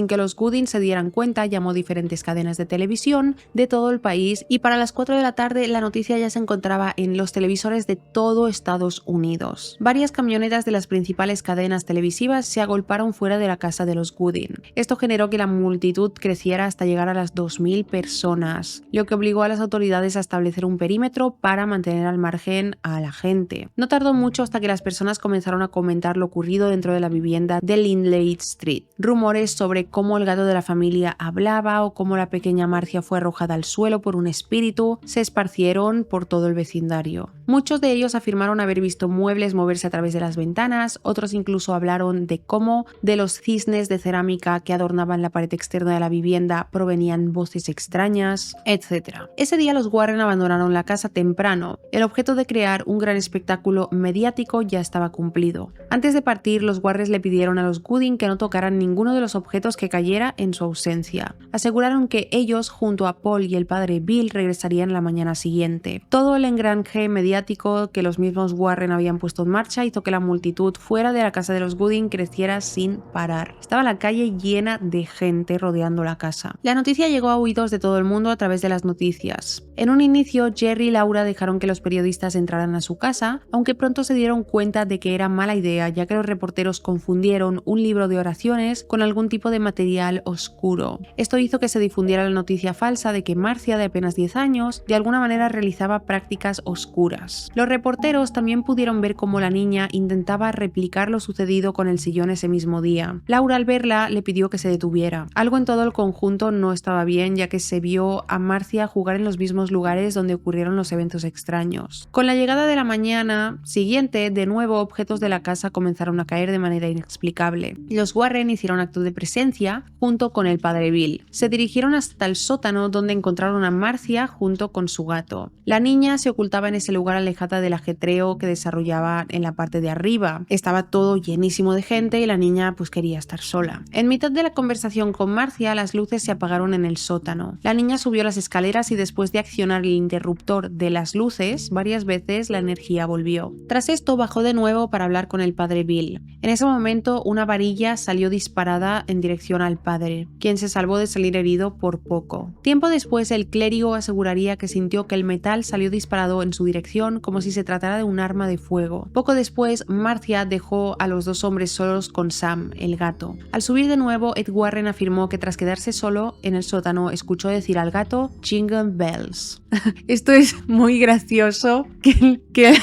que los Gooding se dieran cuenta, llamó diferentes cadenas de televisión de todo el país y para las 4 de la tarde la noticia ya se encontraba en los televisores de todo Estados Unidos. Varias camionetas de las principales cadenas televisivas se agolparon fuera de la casa de los Gooding. Esto generó que la multitud creciera hasta llegar a las 2000 personas, lo que obligó a las autoridades a establecer un perímetro para mantener al margen a la gente. No tardó mucho hasta que las personas comenzaron a comentar lo ocurrido dentro de la vivienda de Lindley Street. Rumores sobre cómo el gato de la familia hablaba o cómo la pequeña Marcia fue arrojada al suelo por un espíritu se esparcieron por todo el vecindario. Muchos de ellos afirmaron haber visto muebles moverse a través de las ventanas, otros incluso hablaron de cómo de los cisnes de cerámica que adornaban la pared externa de la vivienda provenían voces extrañas, etc. Ese día los Warren abandonaron la casa temprano. El objeto de crear un gran espectáculo mediático ya estaba cumplido. Antes de partir, los Warren le pidieron a los Gooding que no tocaran ninguno de los objetos que cayera en su ausencia. Aseguraron que ellos, junto a Paul y el padre Bill, regresarían la mañana siguiente. Todo el engranaje mediático que los mismos Warren habían puesto en marcha hizo que la multitud fuera de la casa de los Gooding creciera sin parar. Estaba la calle llena de gente rodeando la casa. La noticia llegó a oídos de todo el mundo a través de las noticias. En un inicio, Jerry y Laura dejaron que los periodistas entraran a su casa, aunque pronto se dieron cuenta de que era mala idea, ya que los reporteros confundieron un libro de oraciones con algún tipo de material oscuro. Esto hizo que se difundiera la noticia falsa de que Marcia, de apenas 10 años, de alguna manera realizaba prácticas oscuras. Los reporteros también pudieron ver cómo la niña intentaba replicar lo sucedido con el sillón ese mismo día. Laura, al verla, le pidió que se detuviera. Algo en todo el conjunto no estaba bien, ya que se vio a Marcia jugar en los mismos lugares donde ocurrieron los eventos extraños. Con la llegada de la mañana siguiente, de nuevo objetos de la casa comenzaron a caer de manera inexplicable. Los Warren hicieron acto de presencia junto con el padre Bill. Se dirigieron hasta el sótano donde encontraron a Marcia junto con su gato. La niña se ocultaba en ese lugar alejada del ajetreo que desarrollaba en la parte de arriba. Estaba todo llenísimo de gente y la niña pues quería estar sola. En mitad de la conversación con Marcia, las luces se apagaron en el sótano. La niña subió las escaleras y después de accionar el interruptor de las luces varias veces la energía volvió. Tras esto bajó de nuevo para hablar con el padre Bill. En ese momento una varilla salió disparada en dirección al padre, quien se salvó de salir herido por poco. Tiempo después el clérigo aseguraría que sintió que el metal salió disparado en su dirección como si se tratara de un arma de fuego. Poco después Marcia dejó a los dos hombres solos con Sam, el gato. Al subir de nuevo, Ed Warren afirmó que tras quedarse solo en el sótano escuchó decir al gato "Jingle Bells". Esto es muy gracioso que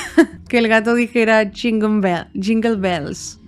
el gato dijera Jingle Bells.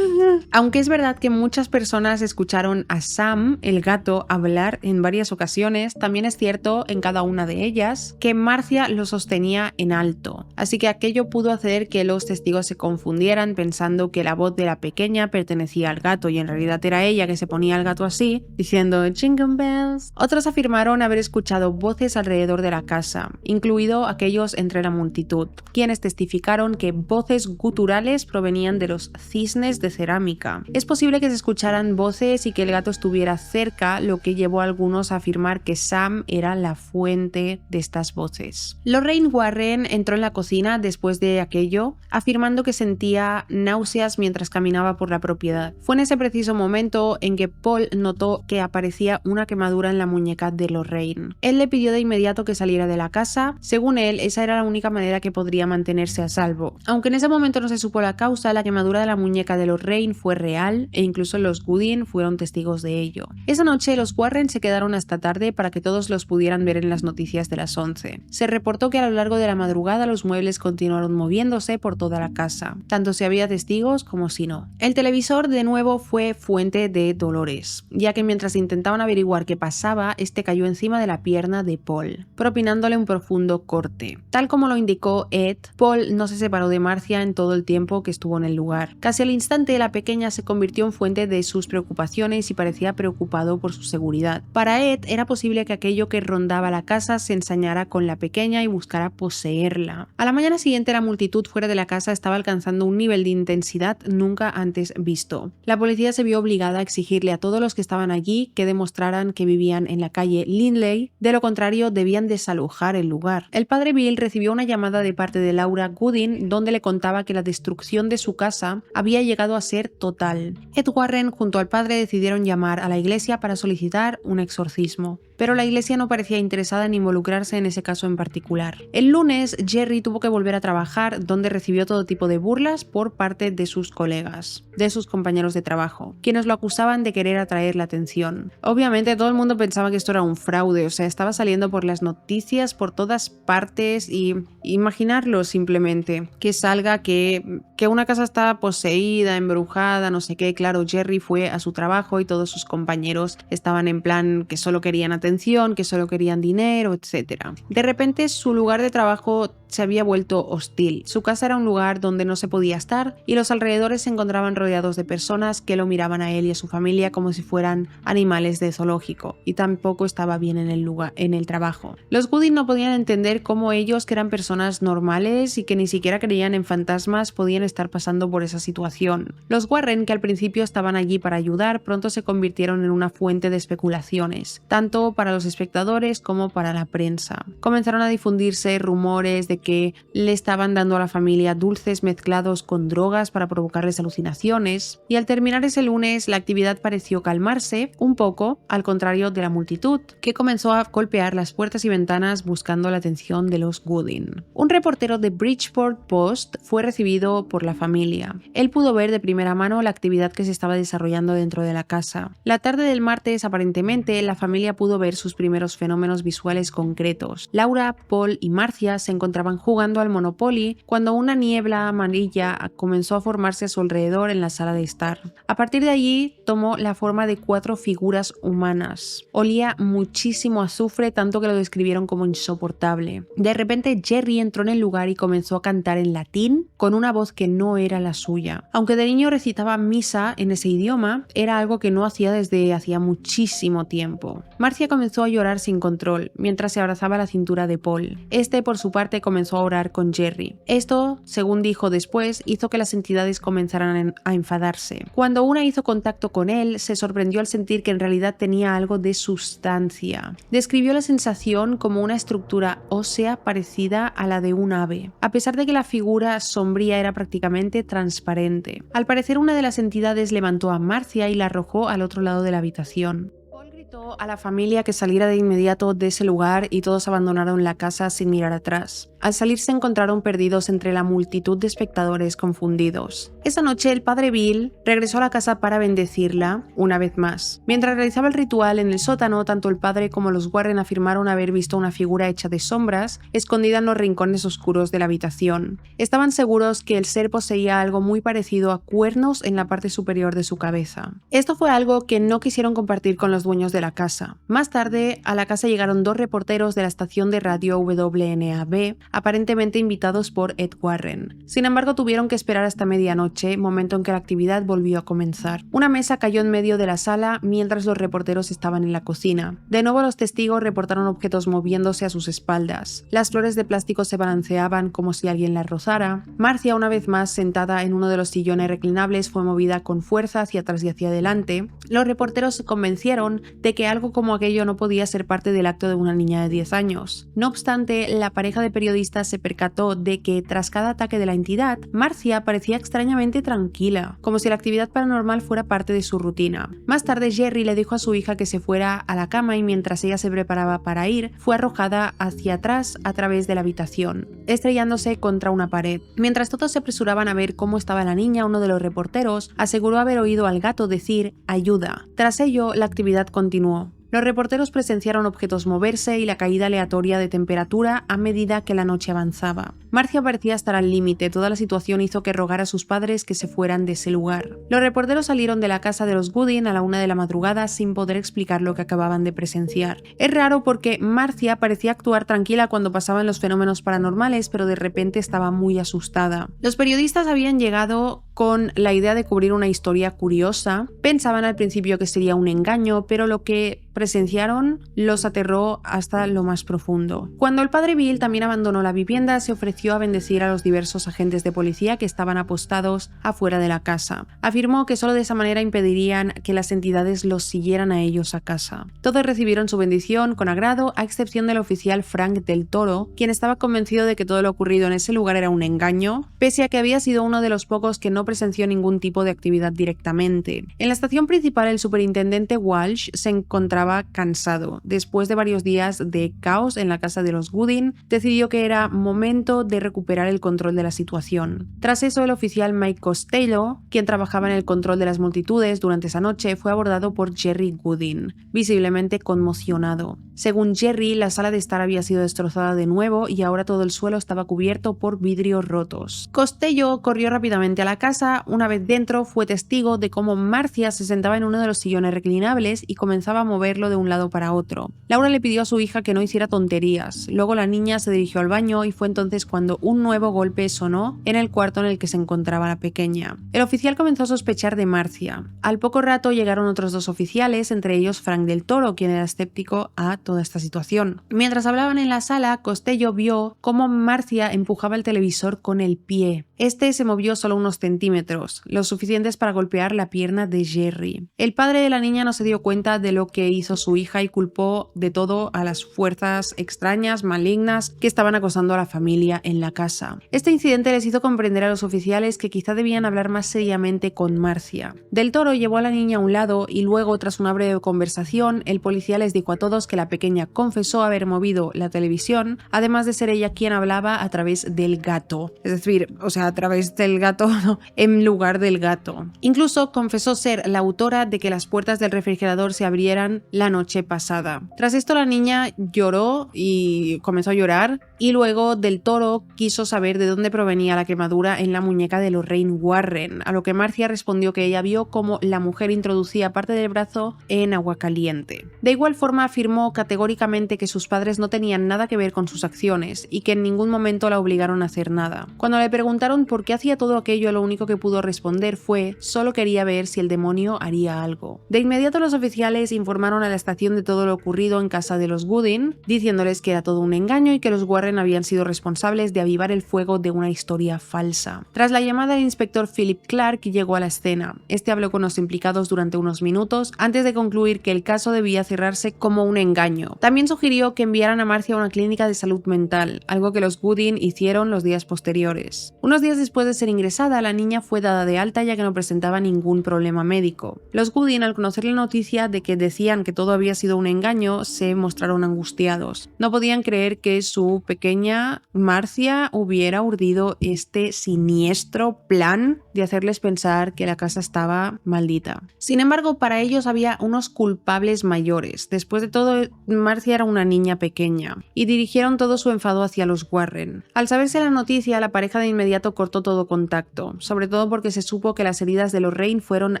Aunque es verdad que muchas personas escucharon a Sam, el gato, hablar en varias ocasiones, también es cierto en cada una de ellas que Marcia lo sostenía en alto. Así que aquello pudo hacer que los testigos se confundieran pensando que la voz de la pequeña pertenecía al gato y en realidad era ella que se ponía al gato así, diciendo Jingle Bells. Otros afirmaron haber escuchado voces alrededor de la casa, incluido aquellos entre la multitud, quienes testificaron que voces guturales provenían de los cisnes de cerámica. Es posible que se escucharan voces y que el gato estuviera cerca, lo que llevó a algunos a afirmar que Sam era la fuente de estas voces. Lorraine Warren entró en la cocina después de aquello, afirmando que sentía náuseas mientras caminaba por la propiedad. Fue en ese preciso momento en que Paul notó que aparecía una quemadura en la muñeca de Lorraine. Él le pidió de inmediato que saliera de la casa. Según él, esa era la única manera que podría mantenerse a salvo. Aunque en ese momento no se supo la causa, la quemadura de la muñeca de Lorraine fue real e incluso los Gooding fueron testigos de ello. Esa noche los Warren se quedaron hasta tarde para que todos los pudieran ver en las noticias de las 11. Se reportó que a lo largo de la madrugada los muebles continuaron moviéndose por toda la casa, tanto si había testigos como si no. El televisor de nuevo fue fuente de dolores, ya que mientras intentaban averiguar qué pasaba, este cayó encima de la pierna de Paul, propinándole un profundo corte. Tal como lo indicó Ed, Paul no se separó de Marcia en todo el tiempo que estuvo en el lugar. Casi al instante la pequeña se convirtió en fuente de sus preocupaciones y parecía preocupado por su seguridad. Para Ed era posible que aquello que rondaba la casa se ensañara con la pequeña y buscara poseerla. A la mañana siguiente la multitud fuera de la casa estaba alcanzando un nivel de intensidad nunca antes visto. La policía se vio obligada a exigirle a todos los que estaban allí que demostraran que vivían en la calle Lindley, de lo contrario debían desalojar el lugar. El padre Bill recibió una llamada de parte de Laura Gooding donde le contaba que la destrucción de su casa había llegado a ser total. Ed Warren junto al padre decidieron llamar a la iglesia para solicitar un exorcismo, pero la iglesia no parecía interesada en involucrarse en ese caso en particular. El lunes, Jerry tuvo que volver a trabajar, donde recibió todo tipo de burlas por parte de sus colegas, de sus compañeros de trabajo, quienes lo acusaban de querer atraer la atención. Obviamente todo el mundo pensaba que esto era un fraude, o sea, estaba saliendo por las noticias por todas partes y imaginarlo simplemente, que salga que una casa está poseída, embrujada, no sé qué. Claro, Jerry fue a su trabajo y todos sus compañeros estaban en plan que solo querían atención, que solo querían dinero, etc. De repente su lugar de trabajo se había vuelto hostil. Su casa era un lugar donde no se podía estar y los alrededores se encontraban rodeados de personas que lo miraban a él y a su familia como si fueran animales de zoológico, y tampoco estaba bien en el trabajo. Los Gooding no podían entender cómo ellos, que eran personas normales y que ni siquiera creían en fantasmas, podían estar pasando por esa situación. Los Warren, que al principio estaban allí para ayudar, pronto se convirtieron en una fuente de especulaciones, tanto para los espectadores como para la prensa. Comenzaron a difundirse rumores de que le estaban dando a la familia dulces mezclados con drogas para provocarles alucinaciones, y al terminar ese lunes la actividad pareció calmarse un poco, al contrario de la multitud, que comenzó a golpear las puertas y ventanas buscando la atención de los Gooding. Un reportero de Bridgeport Post fue recibido por la familia. Él pudo ver de primera mano la actividad que se estaba desarrollando dentro de la casa. La tarde del martes, aparentemente, la familia pudo ver sus primeros fenómenos visuales concretos. Laura, Paul y Marcia se encontraban jugando al Monopoly cuando una niebla amarilla comenzó a formarse a su alrededor en la sala de estar. A partir de allí tomó la forma de 4 figuras humanas. Olía muchísimo a azufre, tanto que lo describieron como insoportable. De repente Jerry entró en el lugar y comenzó a cantar en latín con una voz que no era la suya. Aunque de niño recitaba misa en ese idioma, era algo que no hacía desde hacía muchísimo tiempo. Marcia comenzó a llorar sin control mientras se abrazaba la cintura de Paul. Este, por su parte, comenzó a orar con Jerry. Esto, según dijo después, hizo que las entidades comenzaran a enfadarse. Cuando una hizo contacto con él, se sorprendió al sentir que en realidad tenía algo de sustancia. Describió la sensación como una estructura ósea parecida a la de un ave, a pesar de que la figura sombría era prácticamente transparente. Al parecer, una de las entidades levantó a Marcia y la arrojó al otro lado de la habitación. Gritó a la familia que saliera de inmediato de ese lugar y todos abandonaron la casa sin mirar atrás. Al salir se encontraron perdidos entre la multitud de espectadores confundidos. Esa noche el padre Bill regresó a la casa para bendecirla una vez más. Mientras realizaba el ritual en el sótano, tanto el padre como los Warren afirmaron haber visto una figura hecha de sombras escondida en los rincones oscuros de la habitación. Estaban seguros que el ser poseía algo muy parecido a cuernos en la parte superior de su cabeza. Esto fue algo que no quisieron compartir con los dueños de la casa. Más tarde, a la casa llegaron 2 reporteros de la estación de radio WNAB, aparentemente invitados por Ed Warren. Sin embargo, tuvieron que esperar hasta medianoche, momento en que la actividad volvió a comenzar. Una mesa cayó en medio de la sala mientras los reporteros estaban en la cocina. De nuevo, los testigos reportaron objetos moviéndose a sus espaldas. Las flores de plástico se balanceaban como si alguien las rozara. Marcia, una vez más sentada en uno de los sillones reclinables, fue movida con fuerza hacia atrás y hacia adelante. Los reporteros se convencieron de que algo como aquello no podía ser parte del acto de una niña de 10 años. No obstante, la pareja de periodistas se percató de que tras cada ataque de la entidad, Marcia parecía extrañamente tranquila, como si la actividad paranormal fuera parte de su rutina. Más tarde, Jerry le dijo a su hija que se fuera a la cama y mientras ella se preparaba para ir, fue arrojada hacia atrás a través de la habitación, estrellándose contra una pared. Mientras todos se apresuraban a ver cómo estaba la niña, uno de los reporteros aseguró haber oído al gato decir «ayuda». Tras ello, la actividad continuó. Los reporteros presenciaron objetos moverse y la caída aleatoria de temperatura a medida que la noche avanzaba. Marcia parecía estar al límite, toda la situación hizo que rogara a sus padres que se fueran de ese lugar. Los reporteros salieron de la casa de los Gooding a la 1 de la madrugada sin poder explicar lo que acababan de presenciar. Es raro porque Marcia parecía actuar tranquila cuando pasaban los fenómenos paranormales, pero de repente estaba muy asustada. Los periodistas habían llegado con la idea de cubrir una historia curiosa. Pensaban al principio que sería un engaño, pero lo que presenciaron los aterró hasta lo más profundo. Cuando el padre Bill también abandonó la vivienda, se ofreció a bendecir a los diversos agentes de policía que estaban apostados afuera de la casa. Afirmó que solo de esa manera impedirían que las entidades los siguieran a ellos a casa. Todos recibieron su bendición con agrado, a excepción del oficial Frank del Toro, quien estaba convencido de que todo lo ocurrido en ese lugar era un engaño, pese a que había sido uno de los pocos que no presenció ningún tipo de actividad directamente. En la estación principal, el superintendente Walsh se encontraba cansado. Después de varios días de caos en la casa de los Gooding, decidió que era momento de recuperar el control de la situación. Tras eso, el oficial Mike Costello, quien trabajaba en el control de las multitudes durante esa noche, fue abordado por Jerry Gooding, visiblemente conmocionado. Según Jerry, la sala de estar había sido destrozada de nuevo y ahora todo el suelo estaba cubierto por vidrios rotos. Costello corrió rápidamente a la casa. Una vez dentro, fue testigo de cómo Marcia se sentaba en uno de los sillones reclinables y comenzaba a moverlo de un lado para otro. Laura le pidió a su hija que no hiciera tonterías. Luego la niña se dirigió al baño y fue entonces cuando un nuevo golpe sonó en el cuarto en el que se encontraba la pequeña. El oficial comenzó a sospechar de Marcia. Al poco rato llegaron otros dos oficiales, entre ellos Frank del Toro, quien era escéptico a toda esta situación. Mientras hablaban en la sala, Costello vio cómo Marcia empujaba el televisor con el pie. Este se movió solo unos centímetros, lo suficientes para golpear la pierna de Jerry. El padre de la niña no se dio cuenta de lo que hizo su hija y culpó de todo a las fuerzas extrañas, malignas, que estaban acosando a la familia en la casa. Este incidente les hizo comprender a los oficiales que quizá debían hablar más seriamente con Marcia. Del Toro llevó a la niña a un lado y luego, tras una breve conversación, el policía les dijo a todos que la pequeña confesó haber movido la televisión, además de ser ella quien hablaba a través del gato. Es decir, a través del gato, no, en lugar del gato. Incluso confesó ser la autora de que las puertas del refrigerador se abrieran la noche pasada. Tras esto, la niña lloró y comenzó a llorar, y luego Del Toro quiso saber de dónde provenía la quemadura en la muñeca de Lorraine Warren, a lo que Marcia respondió que ella vio cómo la mujer introducía parte del brazo en agua caliente. De igual forma, afirmó categóricamente que sus padres no tenían nada que ver con sus acciones y que en ningún momento la obligaron a hacer nada. Cuando le preguntaron por qué hacía todo aquello, lo único que pudo responder fue: solo quería ver si el demonio haría algo. De inmediato, los oficiales informaron a la estación de todo lo ocurrido en casa de los Gooding, diciéndoles que era todo un engaño y que los Warren habían sido responsables de avivar el fuego de una historia falsa. Tras la llamada, el inspector Philip Clark llegó a la escena. Este habló con los implicados durante unos minutos antes de concluir que el caso debía cerrarse como un engaño. También sugirió que enviaran a Marcia a una clínica de salud mental, algo que los Gooding hicieron los días posteriores. Unos días después de ser ingresada, la niña fue dada de alta ya que no presentaba ningún problema médico. Los Gooding, al conocer la noticia de que decían que todo había sido un engaño, se mostraron angustiados. No podían creer que su pequeña Marcia hubiera urdido este siniestro plan de hacerles pensar que la casa estaba maldita. Sin embargo, para ellos había unos culpables mayores. Después de todo, Marcia era una niña pequeña, y dirigieron todo su enfado hacia los Warren. Al saberse la noticia, la pareja de inmediato cortó todo contacto, sobre todo porque se supo que las heridas de Lorraine fueron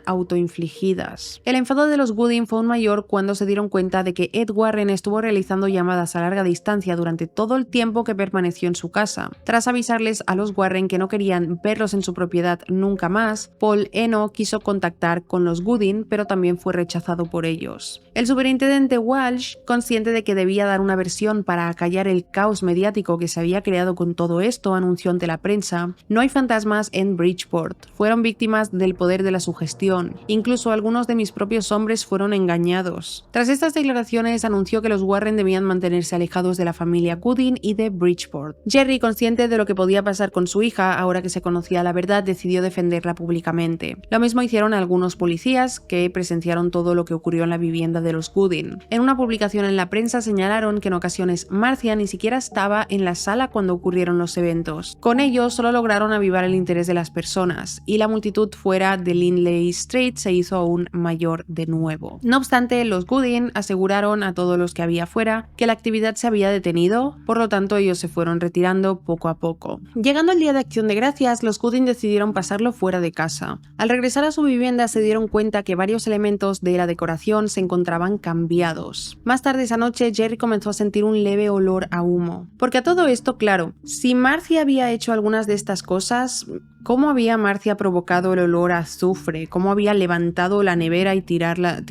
autoinfligidas. El enfado de los Gooding fue aún mayor cuando se dieron cuenta de que Ed Warren estuvo realizando llamadas a larga distancia durante todo el tiempo que permaneció en su casa. Tras avisarles a los Warren que no querían verlos en su propiedad nunca más, Paul Eno quiso contactar con los Gooding, pero también fue rechazado por ellos. El superintendente Walsh, consciente de que debía dar una versión para acallar el caos mediático que se había creado con todo esto, anunció ante la prensa: no hay fantasmas en Bridgeport, fueron víctimas del poder de la sugestión, incluso algunos de mis propios hombres fueron engañados. Tras estas declaraciones, anunció que los Warren debían mantenerse alejados de la familia Gooding y de Bridgeport. Jerry, consciente de lo que podía pasar con su hija ahora que se conocía la verdad, decidió defenderla públicamente. Lo mismo hicieron algunos policías que presenciaron todo lo que ocurrió en la vivienda de los Gooding. En una publicación en la prensa señalaron que en ocasiones Marcia ni siquiera estaba en la sala cuando ocurrieron los eventos. Con ello solo lograron avivar el interés de las personas, y la multitud fuera de Lindley Street se hizo aún mayor de nuevo. No obstante, los Los Gooding aseguraron a todos los que había afuera que la actividad se había detenido, por lo tanto ellos se fueron retirando poco a poco. Llegando el día de Acción de Gracias, los Gooding decidieron pasarlo fuera de casa. Al regresar a su vivienda se dieron cuenta que varios elementos de la decoración se encontraban cambiados. Más tarde esa noche, Jerry comenzó a sentir un leve olor a humo. Porque a todo esto, claro, si Marcia había hecho algunas de estas cosas, ¿cómo había Marcia provocado el olor a azufre? ¿Cómo había levantado la nevera y tirarla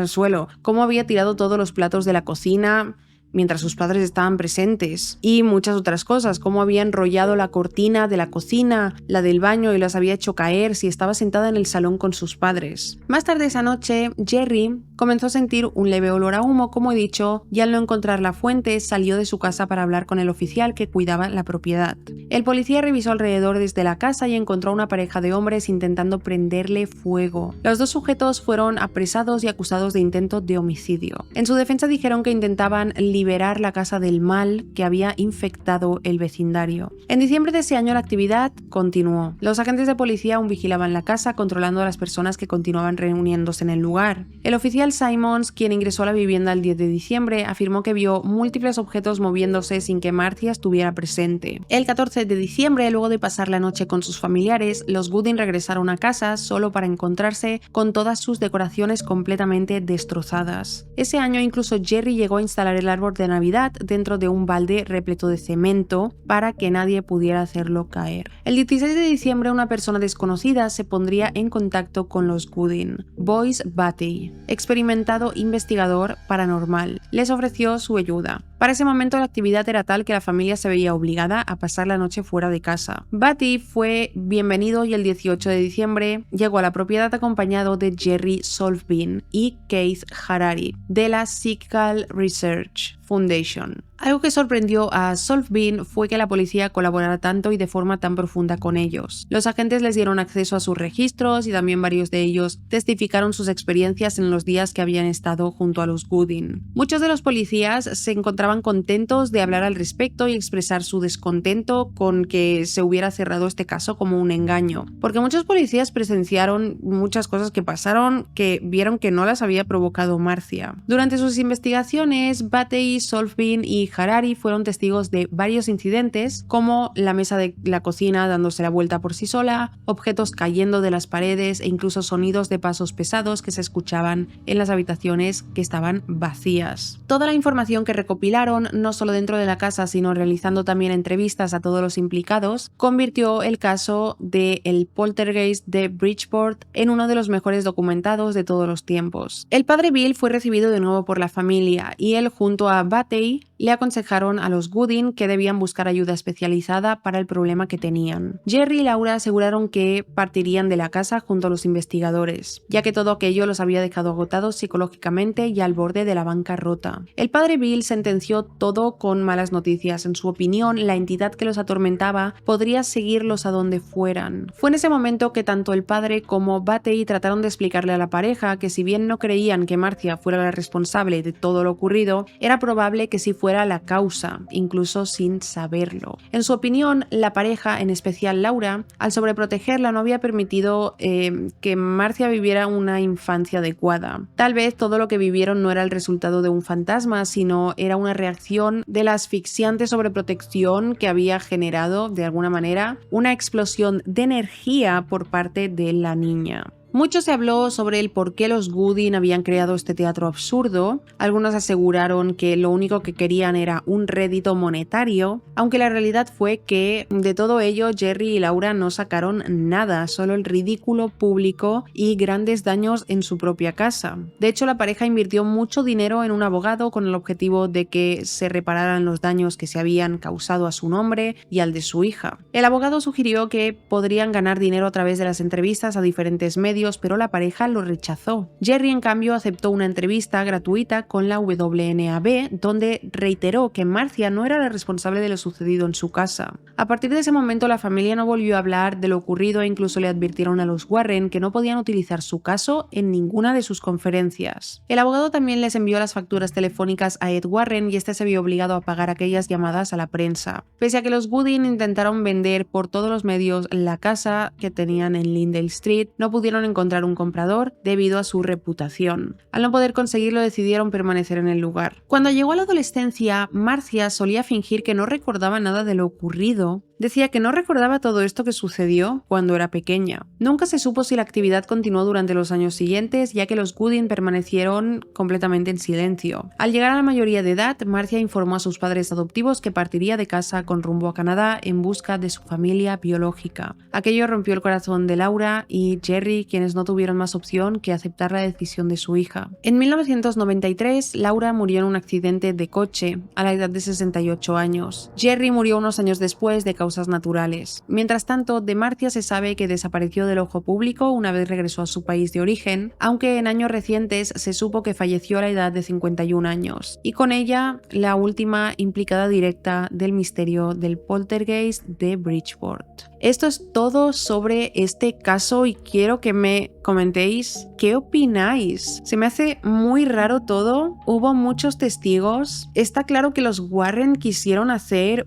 al suelo? ¿Cómo había tirado todos los platos de la cocina mientras sus padres estaban presentes? Y muchas otras cosas, cómo había enrollado la cortina de la cocina, la del baño y las había hecho caer si estaba sentada en el salón con sus padres. Más tarde esa noche, Jerry comenzó a sentir un leve olor a humo, como he dicho, y al no encontrar la fuente, salió de su casa para hablar con el oficial que cuidaba la propiedad. El policía revisó alrededor desde la casa y encontró a una pareja de hombres intentando prenderle fuego. Los dos sujetos fueron apresados y acusados de intento de homicidio. En su defensa dijeron que intentaban liberar la casa del mal que había infectado el vecindario. En diciembre de ese año la actividad continuó. Los agentes de policía aún vigilaban la casa, controlando a las personas que continuaban reuniéndose en el lugar. El oficial Simons, quien ingresó a la vivienda el 10 de diciembre, afirmó que vio múltiples objetos moviéndose sin que Marcia estuviera presente. El 14 de diciembre, luego de pasar la noche con sus familiares, los Gooding regresaron a casa solo para encontrarse con todas sus decoraciones completamente destrozadas. Ese año incluso Jerry llegó a instalar el árbol de Navidad dentro de un balde repleto de cemento para que nadie pudiera hacerlo caer. El 16 de diciembre una persona desconocida se pondría en contacto con los Gooding. Boyce Batty, experimentado investigador paranormal, les ofreció su ayuda. Para ese momento la actividad era tal que la familia se veía obligada a pasar la noche fuera de casa. Batty fue bienvenido y el 18 de diciembre llegó a la propiedad acompañado de Jerry Solfbin y Keith Harari de la Sickle Research Foundation. Algo que sorprendió a Solfbin fue que la policía colaborara tanto y de forma tan profunda con ellos. Los agentes les dieron acceso a sus registros y también varios de ellos testificaron sus experiencias en los días que habían estado junto a los Gooding. Muchos de los policías se encontraban contentos de hablar al respecto y expresar su descontento con que se hubiera cerrado este caso como un engaño, porque muchos policías presenciaron muchas cosas que pasaron que vieron que no las había provocado Marcia. Durante sus investigaciones, Batty, Solfbin y Harari fueron testigos de varios incidentes, como la mesa de la cocina dándose la vuelta por sí sola, objetos cayendo de las paredes e incluso sonidos de pasos pesados que se escuchaban en las habitaciones que estaban vacías. Toda la información que recopilaron, no solo dentro de la casa, sino realizando también entrevistas a todos los implicados, convirtió el caso del poltergeist de Bridgeport en uno de los mejores documentados de todos los tiempos. El padre Bill fue recibido de nuevo por la familia y él, junto a Batty, le aconsejaron a los Gooding que debían buscar ayuda especializada para el problema que tenían. Jerry y Laura aseguraron que partirían de la casa junto a los investigadores, ya que todo aquello los había dejado agotados psicológicamente y al borde de la bancarrota. El padre Bill sentenció todo con malas noticias. En su opinión, la entidad que los atormentaba podría seguirlos a donde fueran. Fue en ese momento que tanto el padre como Batty trataron de explicarle a la pareja que si bien no creían que Marcia fuera la responsable de todo lo ocurrido, era probable que sí fuera la causa, incluso sin saberlo. En su opinión, la pareja, en especial Laura, al sobreprotegerla no había permitido que Marcia viviera una infancia adecuada. Tal vez todo lo que vivieron no era el resultado de un fantasma, sino era una reacción de la asfixiante sobreprotección que había generado, de alguna manera, una explosión de energía por parte de la niña. Mucho se habló sobre el por qué los Gooding habían creado este teatro absurdo. Algunos aseguraron que lo único que querían era un rédito monetario, aunque la realidad fue que de todo ello Jerry y Laura no sacaron nada, solo el ridículo público y grandes daños en su propia casa. De hecho, la pareja invirtió mucho dinero en un abogado con el objetivo de que se repararan los daños que se habían causado a su nombre y al de su hija. El abogado sugirió que podrían ganar dinero a través de las entrevistas a diferentes medios, pero la pareja lo rechazó. Jerry, en cambio, aceptó una entrevista gratuita con la WNAB, donde reiteró que Marcia no era la responsable de lo sucedido en su casa. A partir de ese momento, la familia no volvió a hablar de lo ocurrido e incluso le advirtieron a los Warren que no podían utilizar su caso en ninguna de sus conferencias. El abogado también les envió las facturas telefónicas a Ed Warren y este se vio obligado a pagar aquellas llamadas a la prensa. Pese a que los Gooding intentaron vender por todos los medios la casa que tenían en Lindale Street, no pudieron encontrar un comprador debido a su reputación. Al no poder conseguirlo, decidieron permanecer en el lugar. Cuando llegó a la adolescencia, Marcia solía fingir que no recordaba nada de lo ocurrido. Decía que no recordaba todo esto que sucedió cuando era pequeña. Nunca se supo si la actividad continuó durante los años siguientes, ya que los Gooding permanecieron completamente en silencio. Al llegar a la mayoría de edad, Marcia informó a sus padres adoptivos que partiría de casa con rumbo a Canadá en busca de su familia biológica. Aquello rompió el corazón de Laura y Jerry, quienes no tuvieron más opción que aceptar la decisión de su hija. En 1993, Laura murió en un accidente de coche a la edad de 68 años. Jerry murió unos años después de causas naturales. Mientras tanto, de Marcia se sabe que desapareció del ojo público una vez regresó a su país de origen, aunque en años recientes se supo que falleció a la edad de 51 años, y con ella la última implicada directa del misterio del poltergeist de Bridgeport. Esto es todo sobre este caso y quiero que me comentéis qué opináis. Se me hace muy raro todo, hubo muchos testigos, está claro que los Warren quisieron hacer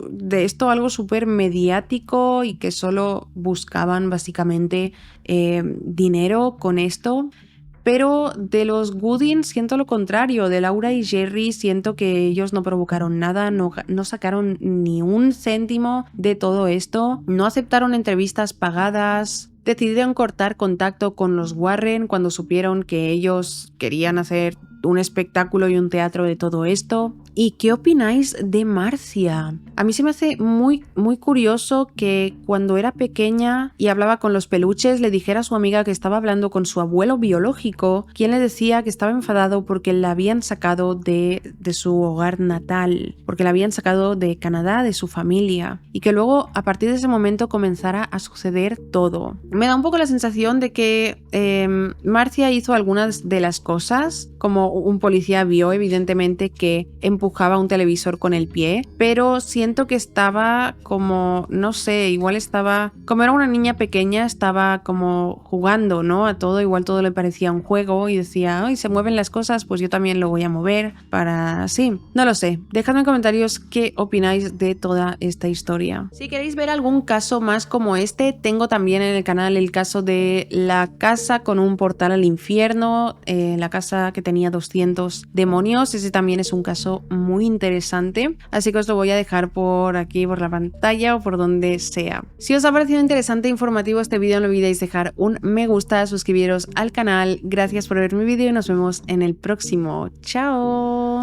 de esto algo súper mediático y que solo buscaban básicamente dinero con esto. Pero de los Gooding siento lo contrario, de Laura y Jerry siento que ellos no provocaron nada, no sacaron ni un céntimo de todo esto, no aceptaron entrevistas pagadas, decidieron cortar contacto con los Warren cuando supieron que ellos querían hacer un espectáculo y un teatro de todo esto. ¿Y qué opináis de Marcia? A mí se me hace muy curioso que cuando era pequeña y hablaba con los peluches le dijera a su amiga que estaba hablando con su abuelo biológico, quien le decía que estaba enfadado porque la habían sacado de su hogar natal, porque la habían sacado de Canadá, de su familia, y que luego a partir de ese momento comenzara a suceder todo. Me da un poco la sensación de que Marcia hizo algunas de las cosas, como un policía vio evidentemente que empujaba un televisor con el pie, pero siento que estaba como, no sé, igual estaba, como era una niña pequeña, estaba como jugando, ¿no? A todo, igual todo le parecía un juego y decía, ay, se mueven las cosas, pues yo también lo voy a mover para así. No lo sé, dejadme en comentarios qué opináis de toda esta historia. Si queréis ver algún caso más como este, tengo también en el canal el caso de la casa con un portal al infierno, la casa que tenía 200 demonios. Ese también es un caso muy interesante, así que os lo voy a dejar por aquí, por la pantalla o por donde sea. Si os ha parecido interesante e informativo este vídeo, no olvidéis dejar un me gusta, suscribiros al canal. Gracias por ver mi vídeo y nos vemos en el próximo. ¡Chao!